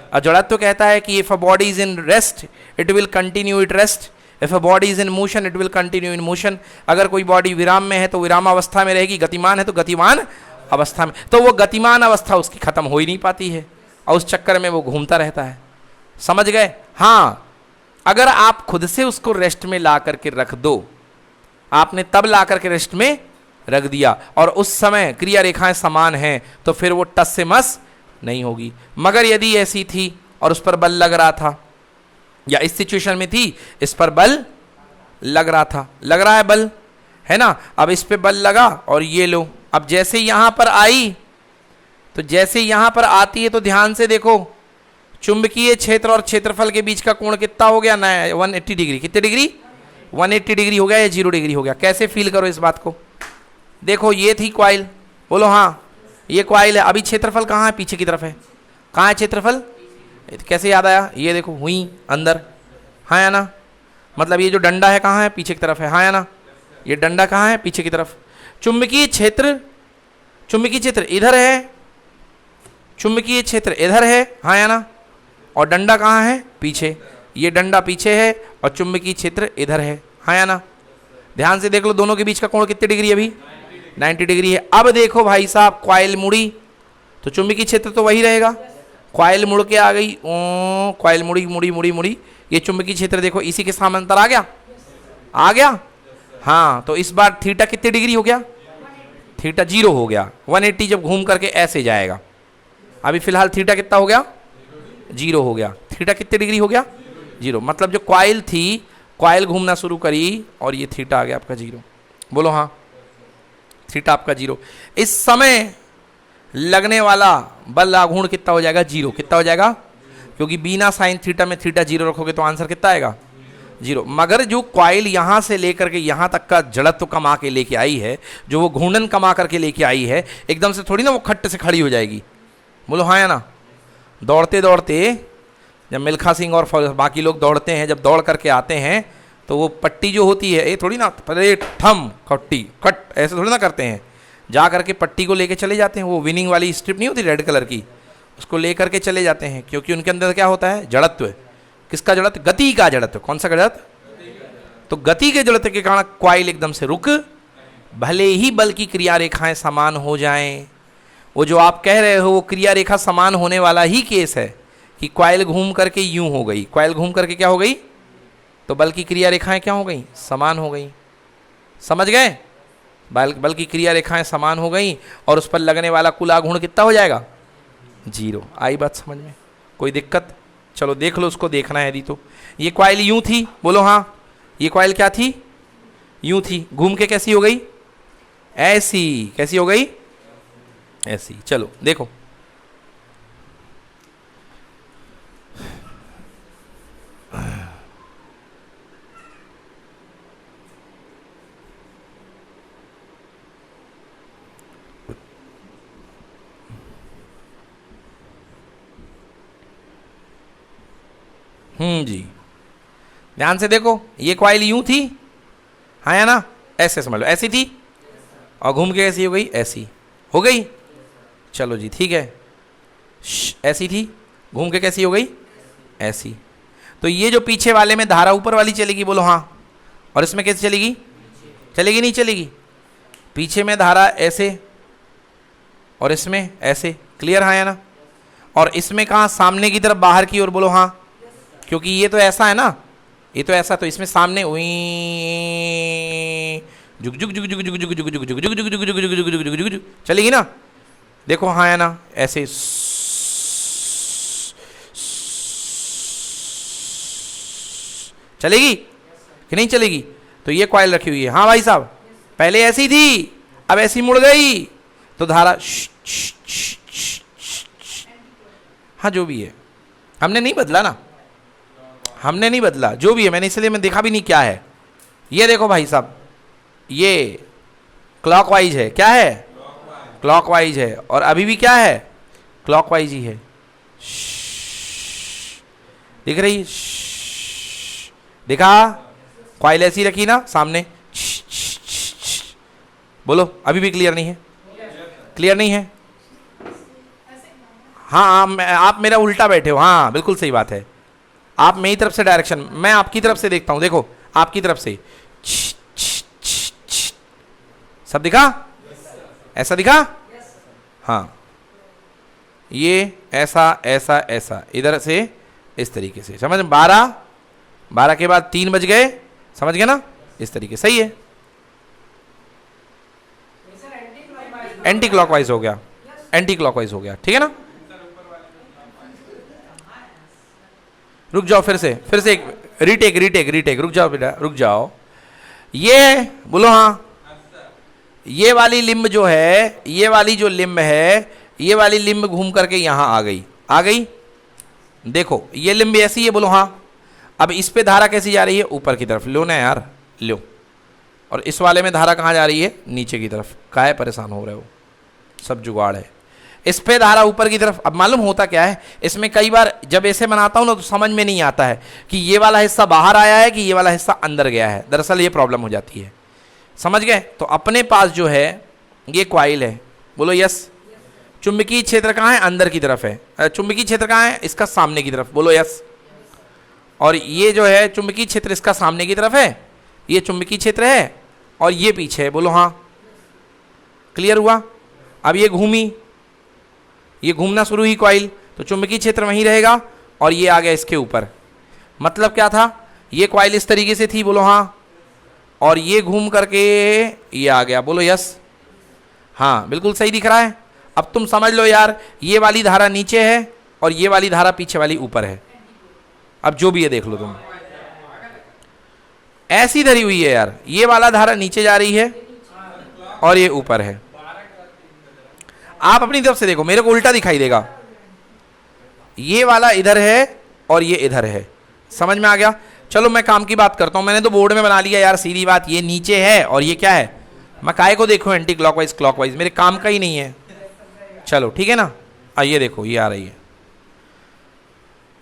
और जड़त्व कहता है कि if a body is in rest it will continue it rest, if a body is in motion it will continue in motion. अगर कोई बॉडी विराम में है तो विराम अवस्था में रहेगी, गतिमान है तो गतिमान अवस्था में। तो वो गतिमान अवस्था उसकी खत्म हो ही नहीं पाती है और उस चक्कर में वो घूमता रहता है। समझ गए? हाँ, अगर आप खुद से उसको रेस्ट में ला करके रख दो, आपने तब ला करके रेस्ट में रख दिया और उस समय क्रिया रेखाएं समान हैं, तो फिर वो टस से मस नहीं होगी। मगर यदि ऐसी थी और उस पर बल लग रहा था, या इस सिचुएशन में थी इस पर बल लग रहा था, लग रहा है बल, है ना? अब इस पे बल लगा और ये लो, अब जैसे यहां पर आई, तो जैसे यहां पर आती है तो ध्यान से देखो, चुंबकीय क्षेत्र और क्षेत्रफल के बीच का कोण कितना हो गया? 180 डिग्री। कितने डिग्री? 180 डिग्री हो गया या 0 डिग्री हो गया? कैसे फील करो इस बात को। देखो ये थी कॉइल, बोलो हाँ, ये कॉइल है। अभी क्षेत्रफल कहाँ है? पीछे की तरफ है। कहाँ है क्षेत्रफल? कैसे याद आया? ये देखो हुई अंदर, हाँ या ना? मतलब ये जो डंडा है कहाँ है? पीछे की तरफ है, हाँ या ना? ये डंडा कहाँ है? पीछे की तरफ। चुंबकीय क्षेत्र, चुंबकीय क्षेत्र इधर है, चुंबकीय क्षेत्र इधर है, हाँ या ना? और डंडा कहाँ है? पीछे। ये डंडा पीछे है और चुंबकीय क्षेत्र इधर है, हाँ या ना? ध्यान से देख लो दोनों के बीच का कोण कितने डिग्री है? अभी 90 डिग्री है। अब देखो भाई साहब, कॉइल मुड़ी तो चुंबकीय क्षेत्र तो वही रहेगा। कॉइल मुड़ के आ गई, ओ कॉइल मुड़ी मुड़ी मुड़ी मुड़ी, ये चुंबकीय क्षेत्र देखो इसी के समांतर आ गया, आ गया। हाँ, तो इस बार थीटा कितने डिग्री हो गया? थीटा 0 हो गया। 180 जब घूम करके ऐसे जाएगा। अभी फिलहाल थीटा कितना हो गया? 0 हो गया। थीटा कितने डिग्री हो गया? 0। मतलब जो कॉइल थी, कॉइल घूमना शुरू करी और ये थीटा आ गया आपका 0। बोलो हाँ, थीटा आपका 0। इस समय लगने वाला बल आघूर्ण कितना हो जाएगा? 0। कितना हो जाएगा? क्योंकि बिना साइन थीटा में थीटा 0 रखोगे तो आंसर कितना आएगा? 0। मगर जो कॉइल यहाँ से लेकर के यहाँ तक का जड़त्व कमा के लेके आई है, जो वो घूर्णन कमा करके लेके आई है, एकदम से थोड़ी ना वो खट्ट से खड़ी हो जाएगी। बोलो हाँ या ना? दौड़ते दौड़ते जब मिल्खा सिंह और बाकी लोग दौड़ते हैं, जब दौड़ करके आते हैं तो वो पट्टी जो होती है, ये थोड़ी ना पहले ठम खट्टी कट ऐसे थोड़ी ना करते हैं, जा करके पट्टी को लेके चले जाते हैं। वो विनिंग वाली स्ट्रिप नहीं होती रेड कलर की, उसको ले करके चले जाते हैं, क्योंकि उनके अंदर क्या होता है? जड़त्व। किसका जड़त्व? गति का जड़त्व। कौन सा जड़त्व? तो गति के जड़त्व के कारण कॉइल एकदम से रुक, भले ही बल की क्रिया रेखाएं समान हो जाएं। वो जो आप कह रहे हो वो क्रिया रेखा समान होने वाला ही केस है कि कॉइल घूम करके यूं हो गई, कॉइल घूम करके क्या हो गई? तो बल की क्रिया रेखाएं क्या हो गई? समान हो गई। समझ गए? बल की क्रिया रेखाएं समान हो गई और उस पर लगने वाला कुल आघूर्ण कितना हो जाएगा? 0। आई बात समझ में? कोई दिक्कत? चलो देख लो, उसको देखना है यदि तो। ये कॉइल यूं थी, बोलो हाँ, ये कॉइल क्या थी? यूं थी। घूम के कैसी हो गई? ऐसी। कैसी हो गई? ऐसी। चलो देखो, जी ध्यान से देखो, ये कॉइल यूं थी, हाँ या ना? ऐसे समझ लो, ऐसी थी और घूम के कैसी हो गई? ऐसी हो गई। चलो जी ठीक है। ऐसी थी, घूम के कैसी हो गई? ऐसी। तो ये जो पीछे वाले में धारा ऊपर वाली चलेगी, बोलो हाँ, और इसमें कैसे चलेगी? चलेगी नहीं चलेगी? पीछे में धारा ऐसे और इसमें ऐसे। क्लियर हाँ या ना? और इसमें कहाँ? सामने की तरफ, बाहर की ओर। बोलो हाँ, क्योंकि ये तो ऐसा है ना, ये तो ऐसा, तो इसमें सामने जुग जुग जुग जुग जुग जुग जुग जुग जुग जुग जुग जुग जुग जुग जुग जुग जुग जुग चलेगी ना? देखो हाँ या ना? ऐसे चलेगी कि नहीं चलेगी? तो ये कॉइल रखी हुई है। हाँ भाई साहब, पहले ऐसी थी, अब ऐसी मुड़ गई, तो धारा हाँ जो भी है, हमने नहीं बदला ना, हमने नहीं बदला, जो भी है मैंने, इसलिए मैं देखा भी नहीं क्या है। ये देखो भाई साहब, ये क्लॉकवाइज है। क्या है? क्लॉकवाइज है। और अभी भी क्या है? क्लॉकवाइज ही है। दिख रही? दिखा? कॉइल ऐसी रखी ना सामने। बोलो, अभी भी क्लियर नहीं है? क्लियर नहीं है? हाँ, आप मेरा उल्टा बैठे हो। हाँ बिल्कुल सही बात है, आप मेरी तरफ से डायरेक्शन, मैं आपकी तरफ से देखता हूं। देखो आपकी तरफ से सब दिखा? ऐसा दिखा? हाँ, ये ऐसा ऐसा ऐसा, इधर से इस तरीके से। समझ? 12 के बाद 3 बज गए, समझ गए ना? इस तरीके। सही है? एंटी क्लॉकवाइज हो गया, एंटी क्लॉकवाइज हो गया। ठीक है ना? रुक जाओ, फिर से एक रीटेक। रुक जाओ बेटा, रुक जाओ। ये बोलो हाँ, ये वाली लिम्ब जो है, ये वाली जो लिम्ब है, ये वाली लिम्ब घूम करके यहां आ गई। देखो ये लिंब ऐसी है, बोलो हाँ। अब इस पे धारा कैसी जा रही है? ऊपर की तरफ। लो ना यार, लो। और इस वाले में धारा कहाँ जा रही है? नीचे की तरफ। काहे परेशान हो रहे हो? सब जुगाड़ है। इस पे धारा ऊपर की तरफ। अब मालूम होता क्या है, इसमें कई बार जब ऐसे बनाता हूं ना तो समझ में नहीं आता है कि ये वाला हिस्सा बाहर आया है कि ये वाला हिस्सा अंदर गया है। दरअसल ये प्रॉब्लम हो जाती है, समझ गए? तो अपने पास जो है ये कॉइल है, बोलो यस। चुंबकीय क्षेत्र कहाँ है? अंदर की तरफ है। चुंबकीय क्षेत्र कहाँ है? इसका सामने की तरफ, बोलो यस। और ये जो है चुंबकीय क्षेत्र इसका सामने की तरफ है, ये चुंबकीय क्षेत्र है और ये पीछे है, बोलो हाँ। क्लियर हुआ? अब ये घूमी, ये घूमना शुरू हुई कॉइल, तो चुंबकीय क्षेत्र वहीं रहेगा और ये आ गया इसके ऊपर। मतलब क्या था? ये कॉइल इस तरीके से थी, बोलो हाँ, और ये घूम करके ये आ गया, बोलो यस। हाँ बिल्कुल सही दिख रहा है। अब तुम समझ लो यार, ये वाली धारा नीचे है और ये वाली धारा पीछे वाली ऊपर है। अब जो भी है देख लो तुम, ऐसी धरी हुई है यार, ये वाला धारा नीचे जा रही है और ये ऊपर है। आप अपनी तरफ से देखो, मेरे को उल्टा दिखाई देगा। ये वाला इधर है और ये इधर है, समझ में आ गया? चलो मैं काम की बात करता हूं। मैंने तो बोर्ड में बना लिया यार, सीधी बात। ये नीचे है और ये क्या है? मैं काहे को देखो एंटी क्लॉकवाइज क्लॉकवाइज, मेरे काम का ही नहीं है। चलो ठीक है ना। आइए देखो, ये आ रही है।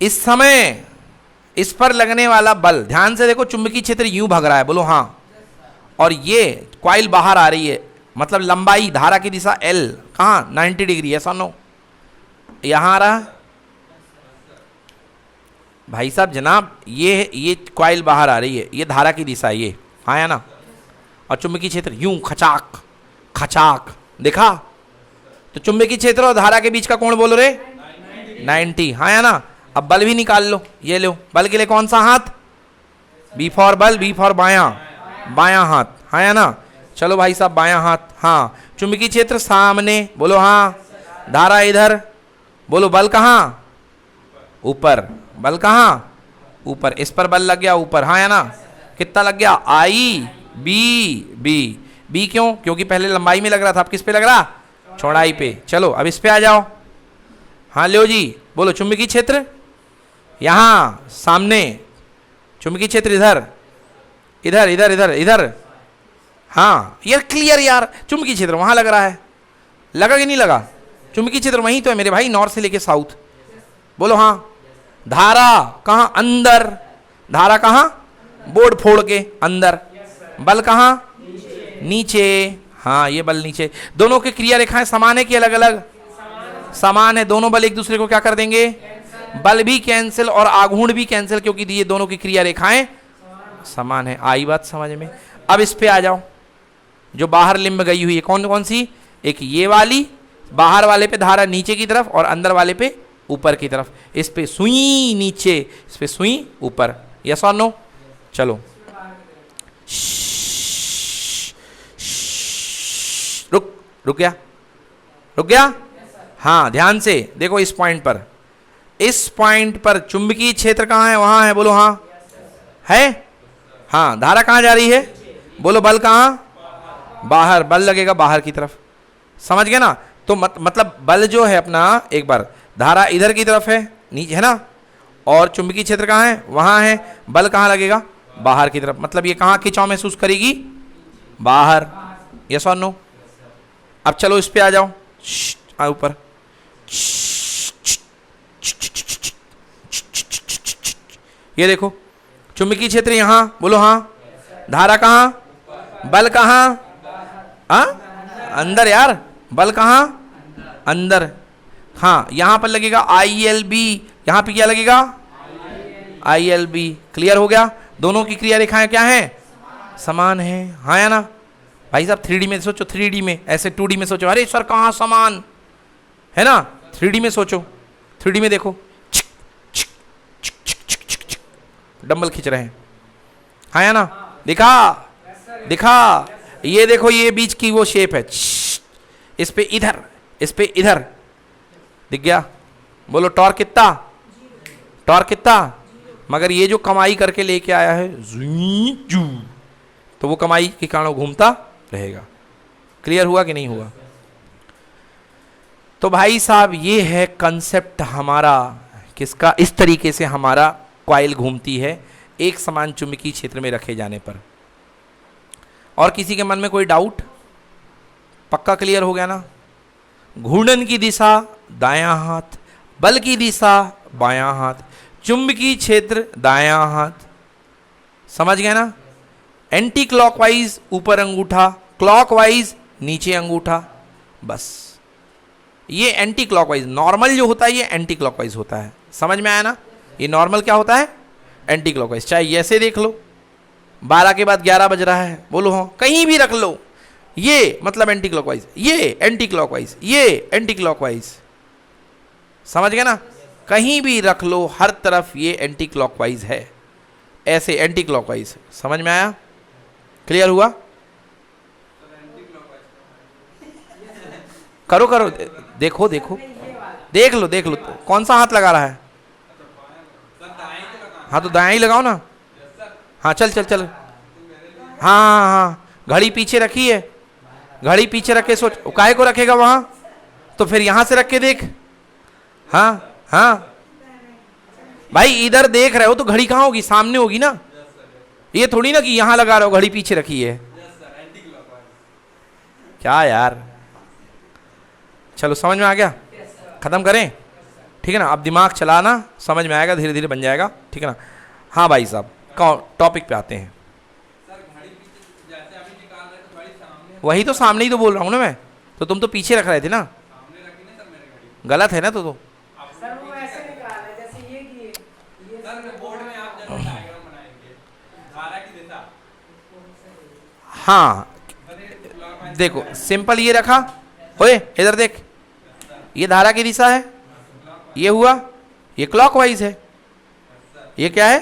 इस समय इस पर लगने वाला बल, ध्यान से देखो, चुंबकीय क्षेत्र यूं भाग रहा है, बोलो हाँ। और ये कॉइल बाहर आ रही है, मतलब लंबाई, धारा की दिशा L कहाँ? 90 डिग्री, ऐसा नो यहां आ रहा है भाई साहब जनाब। ये कॉइल बाहर आ रही है, ये धारा की दिशा, ये हाँ या ना। और चुंबकीय क्षेत्र यूं खचाक खचाक, देखा? तो चुंबकीय क्षेत्र और धारा के बीच का कोण बोलो रे 90, हाँ या ना। अब बल भी निकाल लो, ये लो। बल के लिए कौन सा हाथ? बी फॉर बल, बी फॉर बायां, बायां हाथ, हाँ या ना। चलो भाई साहब बायां हाथ, हाँ। चुंबकीय क्षेत्र सामने, बोलो हाँ। धारा इधर, बोलो बल कहाँ? ऊपर। बल कहाँ? ऊपर। इस पर बल लग गया ऊपर, हाँ या ना। कितना लग गया? आई बी बी। बी क्यों? क्योंकि पहले लंबाई में लग रहा था, अब किस पे लग रहा? चौड़ाई पे। चलो अब इस पे आ जाओ। हाँ लो जी, बोलो चुंबकीय क्षेत्र यहां सामने, चुंबकीय क्षेत्र इधर इधर इधर इधर इधर। हाँ यार क्लियर यार, चुंबकीय क्षेत्र वहां लग रहा है, लगा कि नहीं लगा? चुंबकीय क्षेत्र वहीं तो है मेरे भाई, नॉर्थ से लेके साउथ, बोलो हाँ। धारा कहाँ? अंदर। धारा कहाँ? बोर्ड फोड़ के अंदर। बल कहाँ? नीचे। हाँ ये बल नीचे। दोनों की क्रिया रेखाएं समान है कि अलग अलग? समान है। दोनों बल एक दूसरे को क्या कर देंगे? बल भी कैंसिल और आघूर्ण भी कैंसिल, क्योंकि ये दोनों की क्रिया रेखाएं समान है। आई बात समझ में? अब इस पे आ जाओ, जो बाहर लिंब गई हुई है, कौन कौन सी? एक ये वाली, बाहर वाले पे धारा नीचे की तरफ और अंदर वाले पे ऊपर की तरफ। इस पे सुई नीचे, इस पे सुई ऊपर। यस और नो? चलो रुक गया, रुक गया। हाँ ध्यान से देखो, इस पॉइंट पर, इस पॉइंट पर चुंबकीय क्षेत्र कहाँ है? वहां है, बोलो हाँ। है? हाँ। धारा कहाँ जा रही है? बोलो बल कहाँ? बाहर। बल लगेगा बाहर की तरफ, समझ गए ना? तो मतलब बल जो है अपना, एक बार धारा इधर की तरफ है, नीचे है ना, और चुंबकीय क्षेत्र कहाँ है? वहां है। बल कहाँ लगेगा? बाहर की तरफ। मतलब ये कहाँ खिंचाव महसूस करेगी? बाहर। यस और नो? अब चलो इस पे आ जाओ, ऊपर। ये देखो चुंबकीय क्षेत्र यहां, बोलो हाँ। धारा कहाँ? बल कहाँ? हाँ अंदर यार। बल कहाँ? अंदर। हाँ यहां पर लगेगा ILB, यहां पे क्या लगेगा? ILB। क्लियर हो गया? दोनों की क्रिया रेखाएं क्या हैं? समान है, हाँ या ना भाई साहब? 3D में सोचो, 3D में, ऐसे 2D में सोचो। अरे सर कहाँ समान है ना? 3D में सोचो, 3D में देखो, डंबल खींच रहे हैं, हाँ या ना? दिखा दिखा? ये देखो, ये बीच की वो शेप है, इस पे इधर, इस पे इधर, दिख गया? बोलो टॉर्क कितना? टॉर्क कितना? मगर ये जो कमाई करके लेके आया है तो वो कमाई के कारण घूमता रहेगा। क्लियर हुआ कि नहीं हुआ? तो भाई साहब ये है कंसेप्ट हमारा किसका? इस तरीके से हमारा कॉइल घूमती है एक समान चुंबकीय क्षेत्र में रखे जाने पर। और किसी के मन में कोई डाउट? पक्का क्लियर हो गया ना? घूर्णन की दिशा दायां हाथ, बल की दिशा बायां हाथ, चुंबकीय क्षेत्र दायां हाथ। समझ गए ना? एंटी क्लॉकवाइज ऊपर अंगूठा, क्लॉकवाइज नीचे अंगूठा, बस। ये एंटी क्लॉकवाइज, नॉर्मल जो होता है ये एंटी क्लॉकवाइज होता है। समझ में आया ना? ये नॉर्मल क्या होता है? Anti clockwise. चाहे ऐसे देख लो, 12 के बाद 11 बज रहा है, बोलो हाँ, कहीं भी रख लो, ये मतलब एंटी क्लॉकवाइज, ये एंटी क्लॉकवाइज, ये एंटी क्लॉकवाइज। समझ गए ना? कहीं भी रख लो, हर तरफ ये एंटी क्लॉकवाइज है, ऐसे एंटी क्लॉकवाइज। समझ में आया? क्लियर हुआ? करो करो, देखो देखो, देख लो देख लो, कौन सा हाथ लगा रहा है? हाँ तो दायां ही लगाओ ना। हाँ चल चल चल, हाँ हाँ हाँ, घड़ी पीछे रखी है, घड़ी पीछे रख के सोच, काहे को रखेगा वहां? तो फिर यहां से रख के देख। हाँ हाँ भाई, इधर देख रहे हो तो घड़ी कहाँ होगी? सामने होगी ना। ये थोड़ी ना कि यहां लगा रहे हो, घड़ी पीछे रखी है। क्या यार, चलो समझ में आ गया? खत्म करें? ठीक है ना? अब दिमाग चलाना, समझ में आएगा, धीरे धीरे बन जाएगा। ठीक है ना? हाँ भाई साहब, टॉपिक पे आते हैं। वही तो सामने ही तो बोल रहा हूँ ना मैं, तो तुम तो पीछे रख रहे थे ना। गलत है ना तो हाँ देखो, सिंपल ये रखा, ओए इधर देख, ये धारा की दिशा है, ये हुआ, ये क्लॉकवाइज है, ये क्या है?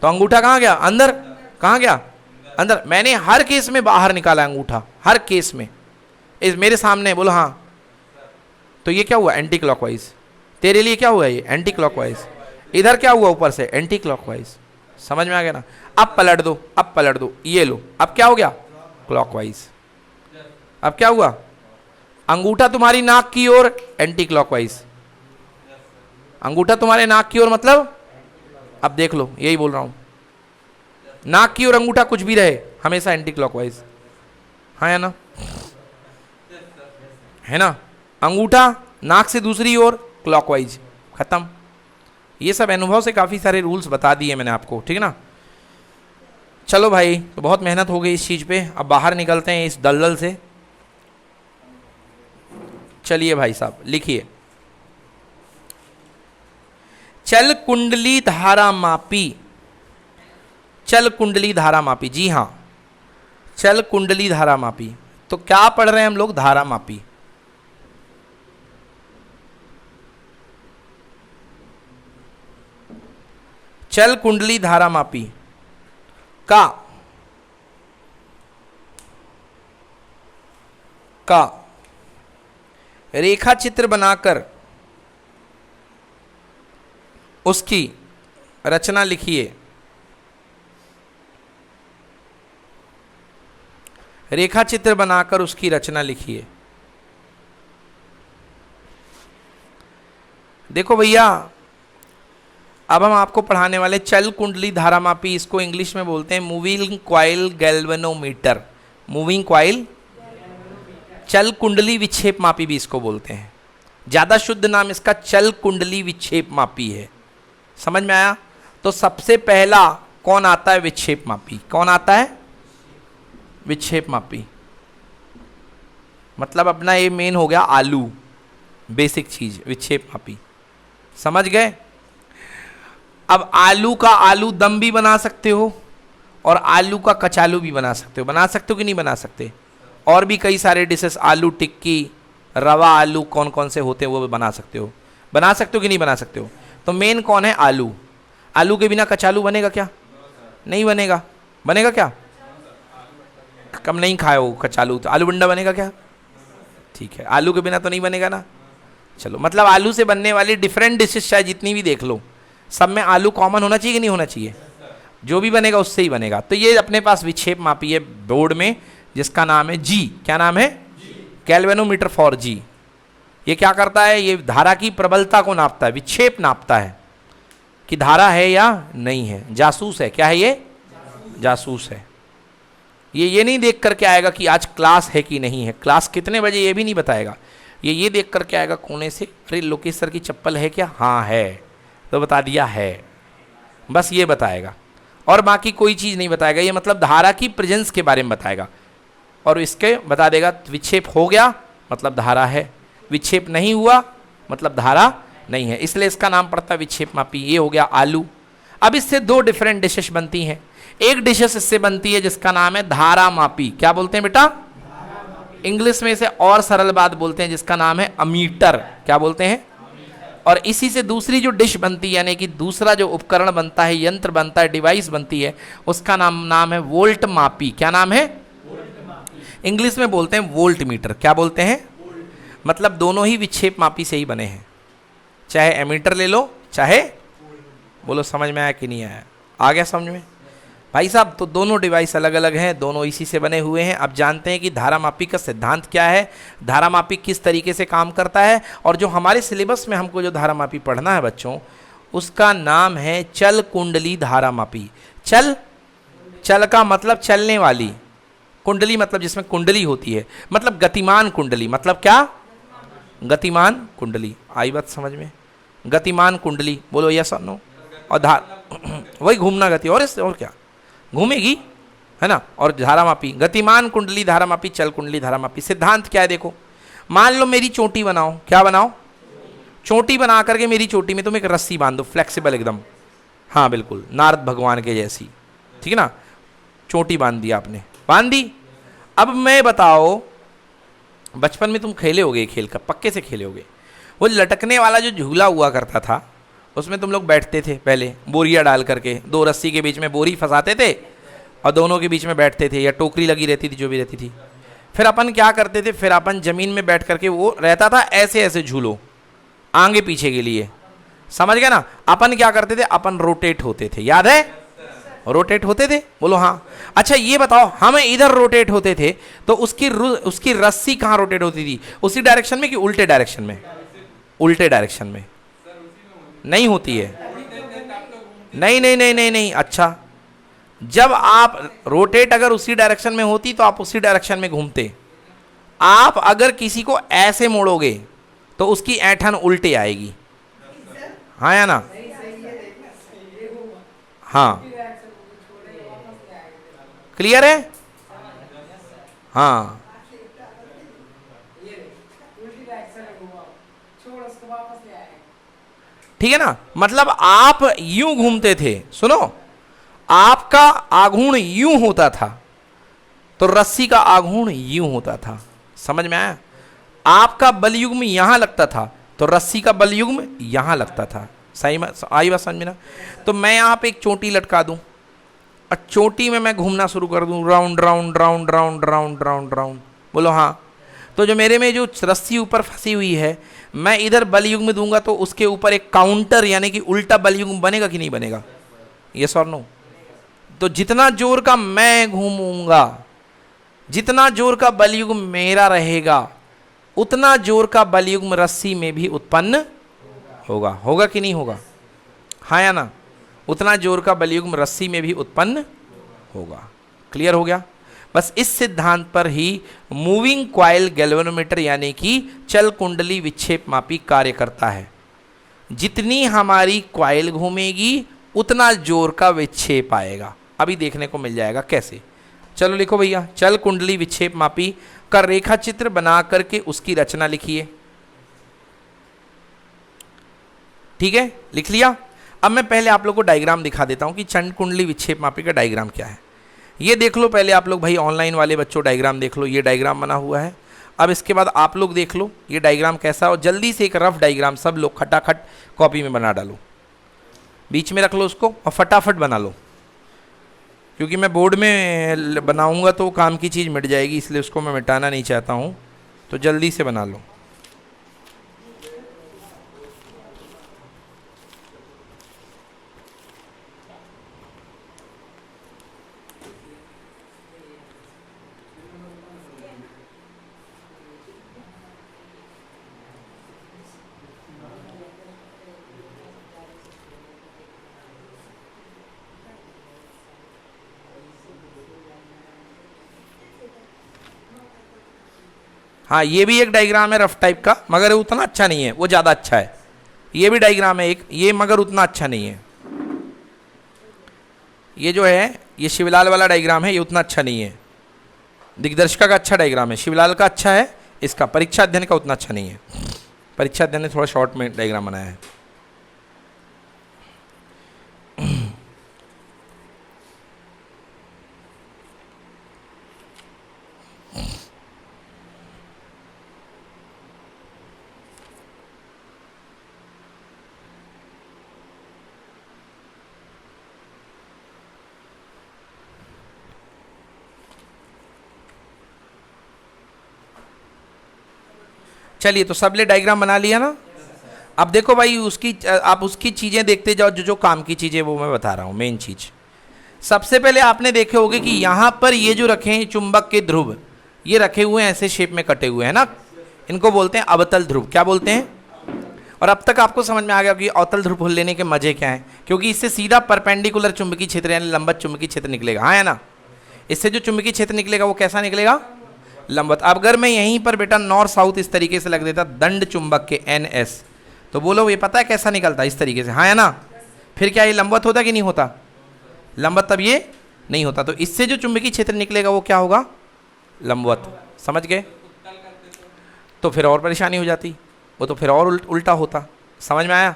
तो अंगूठा कहाँ गया? अंदर। कहाँ गया? अंदर। मैंने हर केस में बाहर निकाला अंगूठा, हर केस में। इस मेरे सामने बोलो हाँ, तो ये क्या हुआ? Anti clockwise. तेरे लिए क्या हुआ? ये एंटी क्लॉकवाइज। इधर क्या हुआ? ऊपर से एंटी क्लॉकवाइज। समझ में आ गया ना? अब पलट दो, अब पलट दो, ये लो, अब क्या हो गया? क्लॉकवाइज। अब क्या हुआ? अंगूठा तुम्हारी नाक की ओर, एंटी क्लॉकवाइज। अंगूठा तुम्हारे नाक की ओर मतलब, अब देख लो, यही बोल रहा हूं, नाक की ओर अंगूठा कुछ भी रहे, हमेशा एंटी क्लॉकवाइज। हाँ या ना? है ना? अंगूठा नाक से दूसरी ओर, क्लॉकवाइज। खत्म। ये सब अनुभव से काफी सारे रूल्स बता दिए मैंने आपको। ठीक है ना? चलो भाई, तो बहुत मेहनत हो गई इस चीज पे, अब बाहर निकलते हैं इस दलदल से। चलिए भाई साहब लिखिए, चल कुंडली धारा मापी। चल कुंडली धारा मापी, जी हां, चल कुंडली धारा मापी। तो क्या पढ़ रहे हैं हम लोग? धारा मापी। चल कुंडली धारा मापी का रेखा चित्र बनाकर उसकी रचना लिखिए। रेखा चित्र बनाकर उसकी रचना लिखिए। देखो भैया, अब हम आपको पढ़ाने वाले चल कुंडली धारा मापी, इसको इंग्लिश में बोलते हैं moving coil galvanometer. Moving coil, चल कुंडली विक्षेप मापी भी इसको बोलते हैं। ज्यादा शुद्ध नाम इसका चल कुंडली विक्षेप मापी है। समझ में आया? तो सबसे पहला कौन आता है? विक्षेप मापी। कौन आता है? विक्षेप मापी। मतलब अपना ये मेन हो गया आलू, बेसिक चीज, विक्षेप मापी। समझ गए? अब आलू का आलू दम भी बना सकते हो और आलू का कचालू भी बना सकते हो। बना सकते हो कि नहीं बना सकते? और भी कई सारे डिशेस, आलू टिक्की, रवा आलू, कौन कौन से होते हैं वो भी बना सकते हो। बना सकते हो कि नहीं बना सकते हो? तो मेन कौन है? आलू। आलू के बिना कचालू बनेगा क्या? नहीं बनेगा। बनेगा क्या? कम नहीं खाए हो कचालू, तो आलू बंडा बनेगा क्या? ठीक है, आलू के बिना तो नहीं बनेगा ना। चलो, मतलब आलू से बनने वाली डिफरेंट डिशेस चाहे जितनी भी देख लो, सब में आलू कॉमन होना चाहिए कि नहीं होना चाहिए? जो भी बनेगा उससे ही बनेगा। तो ये अपने पास विक्षेप मापी है बोर्ड में, जिसका नाम है जी। क्या नाम है? गैल्वेनोमीटर फॉर जी। ये क्या करता है? ये धारा की प्रबलता को नापता है, विक्षेप नापता है। कि धारा है या नहीं है, जासूस है। क्या है ये? जासूस है। ये नहीं देख करके आएगा कि आज क्लास है कि नहीं है, क्लास कितने बजे ये भी नहीं बताएगा। ये देख करके आएगा कोने से, अरे लोकेश सर की चप्पल है क्या? हाँ है, तो बता दिया है, बस ये बताएगा और बाकी कोई चीज़ नहीं बताएगा। ये मतलब धारा की प्रेजेंस के बारे में बताएगा और इसके बता देगा विक्षेप हो गया मतलब धारा है, विक्षेप नहीं हुआ मतलब धारा नहीं है, इसलिए इसका नाम पड़ता है विक्षेप मापी। ये हो गया आलू। अब इससे दो डिफरेंट डिशेस बनती हैं। एक डिशेस इससे बनती है जिसका नाम है धारा मापी। क्या बोलते हैं बेटा? इंग्लिश में इसे और सरल बात बोलते हैं जिसका नाम है अमीटर। क्या बोलते हैं? और इसी से दूसरी जो डिश बनती है, यानी कि दूसरा जो उपकरण बनता है, यंत्र बनता है, डिवाइस बनती है, उसका नाम है वोल्ट मापी। क्या नाम है? इंग्लिश में बोलते हैं वोल्ट मीटर। क्या बोलते हैं? मतलब दोनों ही विक्षेप मापी से ही बने हैं, चाहे एमीटर ले लो चाहे, बोलो समझ में आया कि नहीं आया? आ गया समझ में भाई साहब? तो दोनों डिवाइस अलग अलग हैं, दोनों इसी से बने हुए हैं। अब जानते हैं कि धारा मापी का सिद्धांत क्या है, धारा मापी किस तरीके से काम करता है, और जो हमारे सिलेबस में हमको जो धारा मापी पढ़ना है बच्चों, उसका नाम है चल कुंडली धारा मापी। चल, चल का मतलब चलने वाली, कुंडली मतलब जिसमें कुंडली होती है, मतलब गतिमान कुंडली। मतलब क्या? गतिमान कुंडली। आई बात समझ में? गतिमान कुंडली, बोलो यस और नो। और वही घूमना गति, और इससे और क्या घूमेगी, है ना। और धारा मापी, गतिमान कुंडली धारा मापी, चल कुंडली धारा मापी। सिद्धांत क्या है देखो, मान लो मेरी चोटी बनाओ। क्या बनाओ? चोटी बना करके मेरी चोटी में तुम एक रस्सी बांध दो, फ्लेक्सिबल एकदम, हाँ बिल्कुल नारद भगवान के जैसी, ठीक है ना। चोटी बांध दी आपने, बांध दी। अब मैं बताओ, बचपन में तुम खेले होगे खेल का, पक्के से खेले होगे, वो लटकने वाला जो झूला हुआ करता था, उसमें तुम लोग बैठते थे पहले, बोरिया डाल करके, दो रस्सी के बीच में बोरी फंसाते थे और दोनों के बीच में बैठते थे, या टोकरी लगी रहती थी जो भी रहती थी। फिर अपन क्या करते थे, फिर अपन जमीन में बैठ करके, वो रहता था ऐसे ऐसे झूलो आगे पीछे के लिए, समझ गए ना। अपन क्या करते थे, अपन रोटेट होते थे, याद है? रोटेट होते थे, बोलो हाँ। अच्छा ये बताओ, हम इधर रोटेट होते थे तो उसकी रस्सी कहाँ रोटेट होती थी? उसी डायरेक्शन में कि उल्टे डायरेक्शन में? उल्टे डायरेक्शन में नहीं होती है। नहीं नहीं नहीं नहीं नहीं। अच्छा, जब आप रोटेट अगर उसी डायरेक्शन में होती तो आप उसी डायरेक्शन में घूमते। आप अगर किसी को ऐसे मोड़ोगे तो उसकी ऐंठन उल्टे आएगी, हाँ या ना? हाँ, क्लियर है? हाँ, ठीक है ना। मतलब आप यूं घूमते थे, सुनो, आपका आघूर्ण यूं होता था तो रस्सी का आघूर्ण यूं होता था, समझ में आया? आपका बलयुग्म यहां लगता था तो रस्सी का बलयुग्म यहां लगता था। सही आई बात समझ में ना? तो मैं यहां पे एक चोटी लटका दूं और चोटी में मैं घूमना शुरू कर दूं, round round round round round round round, बोलो हाँ। तो जो मेरे में जो रस्सी ऊपर फंसी हुई है, मैं इधर बलयुग्म दूंगा तो उसके ऊपर एक काउंटर यानी कि उल्टा बलयुग्म बनेगा कि नहीं बनेगा? यस और नो? तो जितना जोर का मैं घूमूंगा, जितना जोर का बलयुग्म मेरा रहेगा, उतना जोर का बलयुग्म रस्सी में भी उत्पन्न होगा। होगा कि नहीं होगा? हाँ या ना? उतना जोर का बलयुग्म रस्सी में भी उत्पन्न होगा। क्लियर हो गया? बस इस सिद्धांत पर ही मूविंग क्वाइल गैल्वेनोमीटर यानी कि चल कुंडली विक्षेप मापी कार्य करता है। जितनी हमारी क्वाइल घूमेगी उतना जोर का विक्षेप आएगा। अभी देखने को मिल जाएगा कैसे। चलो लिखो भैया, चल कुंडली विक्षेप मापी का रेखा चित्र बना करके उसकी रचना लिखिए। ठीक है, लिख लिया। अब मैं पहले आप लोग को डायग्राम दिखा देता हूं कि चल कुंडली विक्षेप मापी का डायग्राम क्या है। ये देख लो पहले आप लोग भाई, ऑनलाइन वाले बच्चों डायग्राम देख लो, ये डायग्राम बना हुआ है। अब इसके बाद आप लोग देख लो ये डायग्राम कैसा, और जल्दी से एक रफ डायग्राम सब लोग खटाखट कॉपी में बना डालो, बीच में रख लो उसको और फटाफट बना लो, क्योंकि मैं बोर्ड में बनाऊंगा तो काम की चीज़ मिट जाएगी, इसलिए उसको मैं मिटाना नहीं चाहता हूँ। तो जल्दी से बना लो। हाँ ये भी एक डायग्राम है रफ टाइप का, मगर उतना अच्छा नहीं है, वो ज़्यादा अच्छा है। ये भी डायग्राम है एक, ये मगर उतना अच्छा नहीं है। ये जो है ये शिवलाल वाला डायग्राम है, ये उतना अच्छा नहीं है। दिग्दर्शिका का अच्छा डायग्राम है, शिवलाल का अच्छा है, इसका परीक्षा अध्ययन का उतना अच्छा नहीं है। परीक्षा अध्ययन ने थोड़ा शॉर्ट में डायग्राम बनाया है। चलिए, तो सबने डायग्राम बना लिया ना। अब देखो भाई उसकी आप उसकी चीज़ें देखते जाओ, जो जो काम की चीज़ें वो मैं बता रहा हूँ। मेन चीज़ सबसे पहले आपने देखे होंगे कि यहाँ पर ये जो रखे हैं चुंबक के ध्रुव, ये रखे हुए हैं ऐसे शेप में कटे हुए हैं ना, इनको बोलते हैं अवतल ध्रुव। क्या बोलते हैं? और अब तक आपको समझ में आ गया कि अवतल ध्रुव लेने के मजे क्या हैं, क्योंकि इससे सीधा परपेंडिकुलर चुंबकीय क्षेत्र यानी लंबवत चुंबकीय क्षेत्र निकलेगा। हाँ है ना, इससे जो चुंबकीय क्षेत्र निकलेगा वो कैसा निकलेगा? लंबवत। अब अगर मैं यहीं पर बेटा नॉर्थ साउथ इस तरीके से लग देता दंड चुंबक के NS, तो बोलो ये पता है कैसा निकलता इस तरीके से? हाँ है ना। फिर क्या ये लंबवत होता कि नहीं होता? लंबवत तब ये नहीं होता, तो इससे जो चुंबकीय क्षेत्र निकलेगा वो क्या होगा? लंबवत। समझ गए? तो फिर और परेशानी हो जाती, वो तो फिर और उल्टा होता। समझ में आया?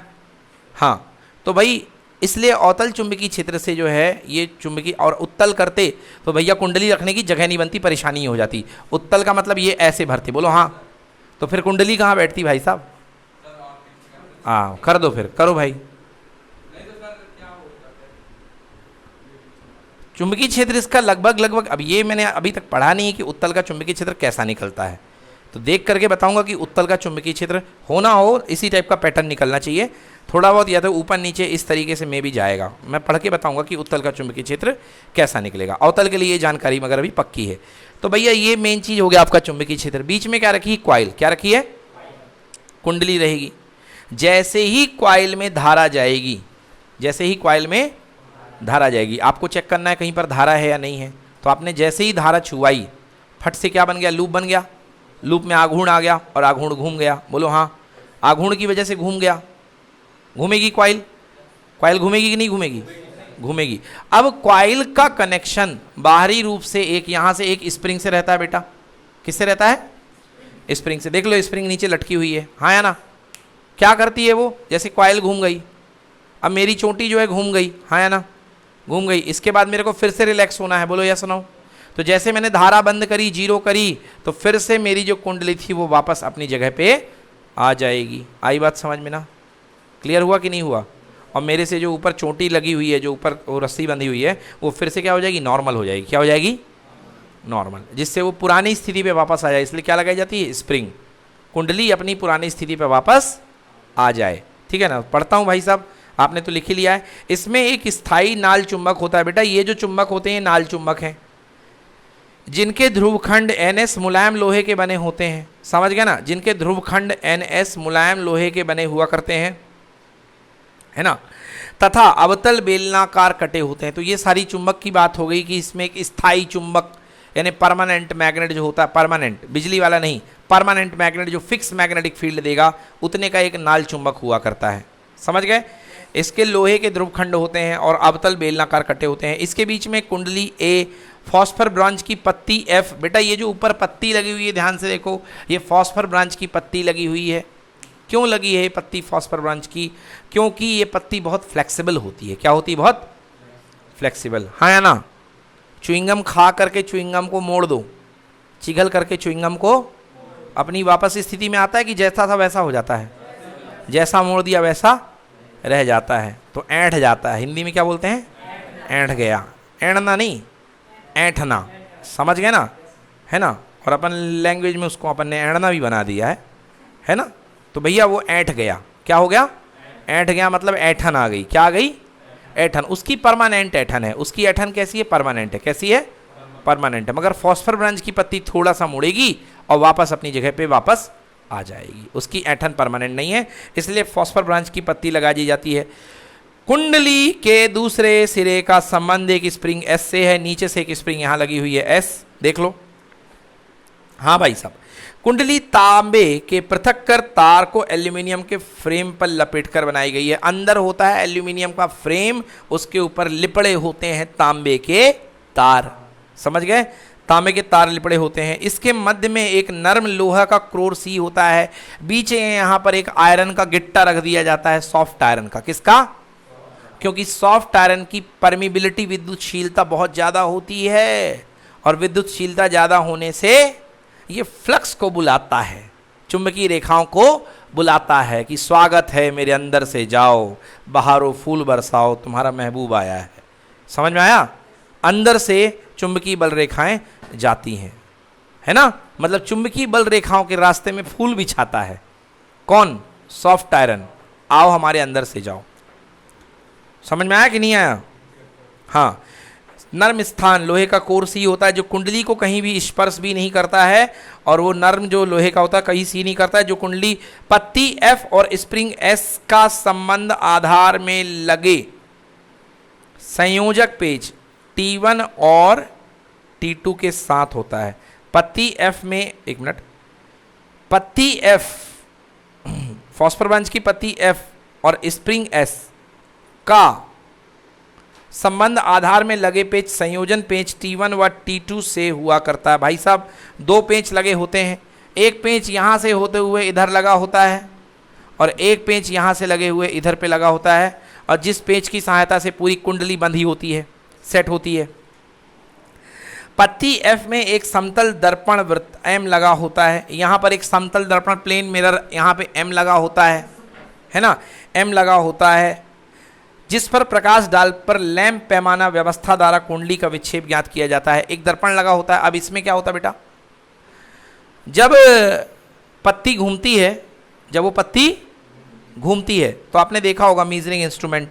हाँ, तो भाई इसलिए अवतल चुंबकीय क्षेत्र से जो है ये चुंबकीय, और उत्तल करते तो भैया कुंडली रखने की जगह नहीं बनती, परेशानी हो जाती। उत्तल का मतलब ये ऐसे भरते, बोलो हाँ, तो फिर कुंडली कहाँ बैठती भाई साहब? हाँ कर दो, फिर करो भाई। चुंबकीय क्षेत्र इसका लगभग अब ये मैंने अभी तक पढ़ा नहीं है कि उत्तल का चुंबकीय क्षेत्र कैसा निकलता है, तो देख करके बताऊंगा कि उत्तल का चुंबकीय क्षेत्र होना हो इसी टाइप का पैटर्न निकलना चाहिए। थोड़ा बहुत या तो ऊपर नीचे इस तरीके से में भी जाएगा, मैं पढ़ के बताऊंगा कि उत्तल का चुंबकीय क्षेत्र कैसा निकलेगा। अवतल के लिए ये जानकारी मगर अभी पक्की है। तो भैया ये मेन चीज़ हो गया आपका चुंबकीय क्षेत्र। बीच में क्या रखी है? क्वाइल। क्या रखी है? कुंडली रहेगी। जैसे ही क्वाइल में धारा जाएगी, जैसे ही क्वाइल में धारा जाएगी, आपको चेक करना है कहीं पर धारा है या नहीं है। तो आपने जैसे ही धारा छुआई, फट से क्या बन गया? लूप बन गया। लूप में आघूर्ण आ गया और आघूर्ण घूम गया। बोलो हाँ, आघूर्ण की वजह से घूम गया। घूमेगी क्वाइल? क्वाइल घूमेगी कि नहीं घूमेगी? घूमेगी। अब क्वाइल का कनेक्शन बाहरी रूप से एक यहाँ से एक स्प्रिंग से रहता है बेटा। किससे रहता है? स्प्रिंग से। देख लो स्प्रिंग नीचे लटकी हुई है, हाँ या ना। क्या करती है वो? जैसे क्वाइल घूम गई, अब मेरी चोटी जो है घूम गई, हाँ या ना, घूम गई। इसके बाद मेरे को फिर से रिलैक्स होना है, बोलो या सुनाओ। तो जैसे मैंने धारा बंद करी, जीरो करी, तो फिर से मेरी जो कुंडली थी वो वापस अपनी जगह पे आ जाएगी। आई बात समझ में ना? क्लियर हुआ कि नहीं हुआ? और मेरे से जो ऊपर चोटी लगी हुई है, जो ऊपर वो रस्सी बंधी हुई है, वो फिर से क्या हो जाएगी? नॉर्मल हो जाएगी। क्या हो जाएगी? नॉर्मल, जिससे वो पुरानी स्थिति पे वापस आ जाए। इसलिए क्या लगाई जाती है? स्प्रिंग। कुंडली अपनी पुरानी स्थिति पे वापस आ जाए। ठीक है ना? पढ़ता हूँ भाई साहब, आपने तो लिख ही लिया है। इसमें एक स्थायी नाल चुंबक होता है बेटा। ये जो चुंबक होते हैं नाल चुंबक हैं, जिनके ध्रुवखंड NS मुलायम लोहे के बने होते हैं। समझ गए ना? जिनके ध्रुवखंड NS मुलायम लोहे के बने हुआ करते हैं, है ना, तथा अवतल बेलनाकार कटे होते हैं। तो ये सारी चुंबक की बात हो गई कि इसमें एक स्थायी चुंबक यानी परमानेंट मैग्नेट जो होता है, परमानेंट, बिजली वाला नहीं, परमानेंट मैग्नेट जो फिक्स मैग्नेटिक फील्ड देगा, उतने का एक नाल चुंबक हुआ करता है। समझ गए? इसके लोहे के ध्रुवखंड होते हैं और अवतल बेलनाकार कटे होते हैं। इसके बीच में कुंडली A, फॉस्फर ब्रांच की पत्ती F। बेटा ये जो ऊपर पत्ती लगी हुई है, ध्यान से देखो, ये फॉस्फर ब्रांच की पत्ती लगी हुई है। क्यों लगी है ये पत्ती फॉस्फर ब्रांच की? क्योंकि ये पत्ती बहुत फ्लेक्सिबल होती है। क्या होती है? बहुत फ्लेक्सिबल। हाँ या ना? च्युइंगम खा करके च्युइंगम को मोड़ दो, चिघल करके च्युइंगम को अपनी वापस स्थिति में आता है कि जैसा था वैसा हो जाता है? जैसा मोड़ दिया वैसा रह जाता है, तो ऐंठ जाता है। हिंदी में क्या बोलते हैं? ऐंठ गया। ऐंठना नहीं, ऐंठना। समझ गए ना? है ना? और अपन लैंग्वेज में उसको अपन ने ऐंठना भी बना दिया है ना? तो भैया वो ऐंठ गया। क्या हो गया? ऐंठ गया, मतलब ऐंठन आ गई। क्या आ गई? ऐंठन। उसकी परमानेंट ऐंठन है। उसकी ऐंठन कैसी है? परमानेंट है। कैसी है? परमानेंट है। मगर फॉस्फर ब्रांच की पत्ती थोड़ा सा मुड़ेगी और वापस अपनी जगह पे वापस आ जाएगी। उसकी ऐंठन परमानेंट नहीं है, इसलिए फॉस्फर ब्रांच की पत्ती लगा दी जाती है। कुंडली के दूसरे सिरे का संबंध एक स्प्रिंग S से है। नीचे से एक स्प्रिंग यहाँ लगी हुई है S, देख लो। हाँ भाई साहब, कुंडली तांबे के पृथक कर तार को एल्यूमिनियम के फ्रेम पर लपेटकर बनाई गई है। अंदर होता है एल्यूमिनियम का फ्रेम, उसके ऊपर लिपड़े होते हैं तांबे के तार। समझ गए? तांबे के तार लिपड़े होते हैं। इसके मध्य में एक नरम लोहा का क्रोर सी होता है। बीच में यहाँ पर एक आयरन का गिट्टा रख दिया जाता है, सॉफ्ट आयरन का। किसका? क्योंकि सॉफ्ट आयरन की परमिबिलिटी, विद्युतशीलता बहुत ज़्यादा होती है, और विद्युतशीलता ज़्यादा होने से ये फ्लक्स को बुलाता है, चुंबकीय रेखाओं को बुलाता है कि स्वागत है, मेरे अंदर से जाओ, बहारो फूल बरसाओ, तुम्हारा महबूब आया है। समझ में आया? अंदर से चुंबकीय बल रेखाएं जाती हैं, है ना? मतलब चुंबकीय बल रेखाओं के रास्ते में फूल बिछाता है। कौन? Soft iron. आओ हमारे अंदर से जाओ। समझ में आया कि नहीं आया? हाँ। नर्म स्थान लोहे का कोर सी होता है, जो कुंडली को कहीं भी स्पर्श भी नहीं करता है, और वो नर्म जो लोहे का होता है कहीं सी नहीं करता है। जो कुंडली पत्ती F और स्प्रिंग S का संबंध आधार में लगे संयोजक पेच T1 और T2 के साथ होता है। पत्ती F में, एक मिनट, पत्ती F, फॉस्फर वंश की पत्ती F और स्प्रिंग S का संबंध आधार में लगे पेच संयोजन पेच T1 व T2 से हुआ करता है। भाई साहब, दो पेच लगे होते हैं। एक पेच यहाँ से होते हुए इधर लगा होता है, और एक पेच यहाँ से लगे हुए इधर पे लगा होता है, और जिस पेच की सहायता से पूरी कुंडली बंधी होती है, सेट होती है। पत्ती F में एक समतल दर्पण वृत्त M लगा होता है। यहाँ पर एक समतल दर्पण प्लेन मिरर, यहाँ पे M लगा होता है ना? M लगा होता है, जिस पर प्रकाश डाल पर लैंप पैमाना व्यवस्था द्वारा कुंडली का विक्षेप ज्ञात किया जाता है। एक दर्पण लगा होता है। अब इसमें क्या होता है बेटा? जब पत्ती घूमती है, जब वो पत्ती घूमती है, तो आपने देखा होगा मीजरिंग इंस्ट्रूमेंट,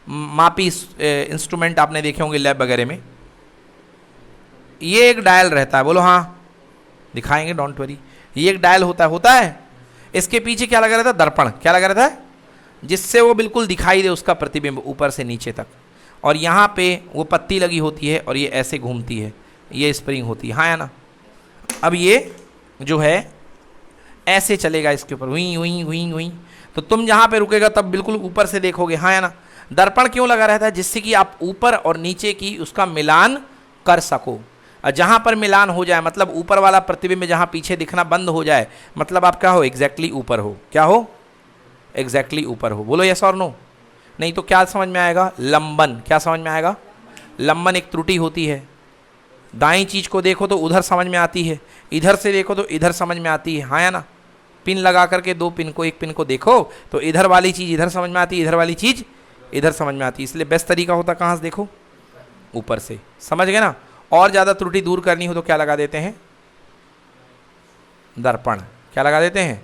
मापी इंस्ट्रूमेंट आपने देखे होंगे लैब वगैरह में। ये एक डायल रहता है, बोलो हाँ, दिखाएंगे, डोंट वरी। ये एक डायल होता है। इसके पीछे क्या लगा रहता है? दर्पण। क्या लगा रहता है? जिससे वो बिल्कुल दिखाई दे उसका प्रतिबिंब ऊपर से नीचे तक। और यहाँ पे वो पत्ती लगी होती है, और ये ऐसे घूमती है, ये स्प्रिंग होती है। हाँ या ना? अब ये जो है ऐसे चलेगा इसके ऊपर, हुई हुई हुई हुई, तो तुम जहाँ पे रुकेगा तब बिल्कुल ऊपर से देखोगे। हाँ या ना? दर्पण क्यों लगा रहता है? जिससे कि आप ऊपर और नीचे की उसका मिलान कर सको। और जहाँ पर मिलान हो जाए, मतलब ऊपर वाला प्रतिबिंब जहाँ पीछे दिखना बंद हो जाए, मतलब आप क्या हो? एग्जैक्टली ऊपर हो। क्या हो? एग्जैक्टली ऊपर हो। बोलो यस और नो? नहीं तो क्या समझ में आएगा? लंबन। क्या समझ में आएगा? लंबन एक त्रुटि होती है। दाईं चीज को देखो तो उधर समझ में आती है, इधर से देखो तो इधर समझ में आती है। हाँ या ना? पिन लगा करके दो पिन को, एक पिन को देखो तो इधर वाली चीज इधर समझ में आती है, इधर वाली चीज इधर समझ में आती है। इसलिए बेस्ट तरीका होता कहाँ से देखो? ऊपर से। समझ गए ना? और ज़्यादा त्रुटि दूर करनी हो तो क्या लगा देते हैं? दर्पण। क्या लगा देते हैं?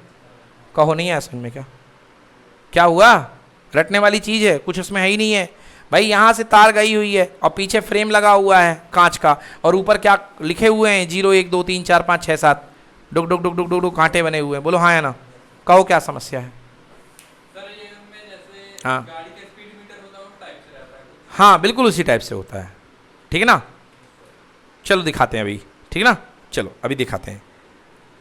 कहो, नहीं है समझ में? क्या क्या हुआ? रटने वाली चीज़ है, कुछ उसमें है ही नहीं है भाई। यहाँ से तार गई हुई है और पीछे फ्रेम लगा हुआ है कांच का, और ऊपर क्या लिखे हुए हैं? 0 1 2 3 4 5 6 7 डुक डुक डुक डुक डुक डुक कांटे बने हुए हैं। बोलो हाँ या ना? कहो क्या समस्या है? सर ये में जैसे हाँ, गाड़ी का स्पीड मीटर होता है उस टाइप से रहता है। हाँ बिल्कुल उसी टाइप से होता है। ठीक है ना? चलो दिखाते हैं अभी। ठीक है ना? चलो अभी दिखाते हैं।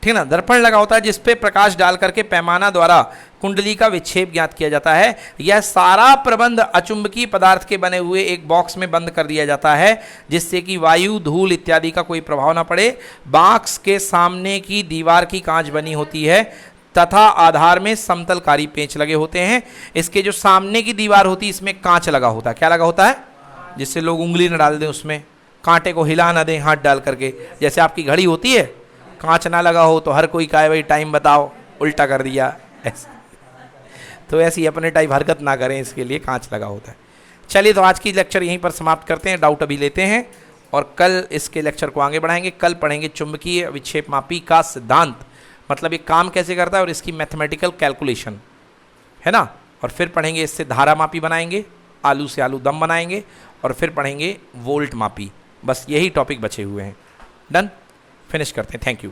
ठीक है ना? दर्पण लगा होता है जिस पे प्रकाश डाल करके पैमाना द्वारा कुंडली का विक्षेप ज्ञात किया जाता है। यह सारा प्रबंध अचुंबकीय पदार्थ के बने हुए एक बॉक्स में बंद कर दिया जाता है, जिससे कि वायु, धूल इत्यादि का कोई प्रभाव ना पड़े। बॉक्स के सामने की दीवार की कांच बनी होती है तथा आधार में समतलकारी पेंच लगे होते हैं। इसके जो सामने की दीवार होती है इसमें कांच लगा होता है। क्या लगा होता है? जिससे लोग उंगली न डाल दें उसमें, कांटे को हिला ना दें हाथ डाल करके। जैसे आपकी घड़ी होती है, कांच ना लगा हो तो हर कोई कहे भाई टाइम बताओ, उल्टा कर दिया, ऐसे। तो ऐसी अपने टाइप हरकत ना करें, इसके लिए कांच लगा होता है। चलिए तो आज की लेक्चर यहीं पर समाप्त करते हैं। डाउट अभी लेते हैं और कल इसके लेक्चर को आगे बढ़ाएंगे। कल पढ़ेंगे चुंबकीय विक्षेपमापी का सिद्धांत, मतलब ये काम कैसे करता है और इसकी मैथमेटिकल कैलकुलेशन, है ना। और फिर पढ़ेंगे इससे धारा मापी बनाएंगे, आलू से आलू दम बनाएंगे, और फिर पढ़ेंगे वोल्ट मापी। बस यही टॉपिक बचे हुए हैं। डन, फिनिश करते हैं। Thank you.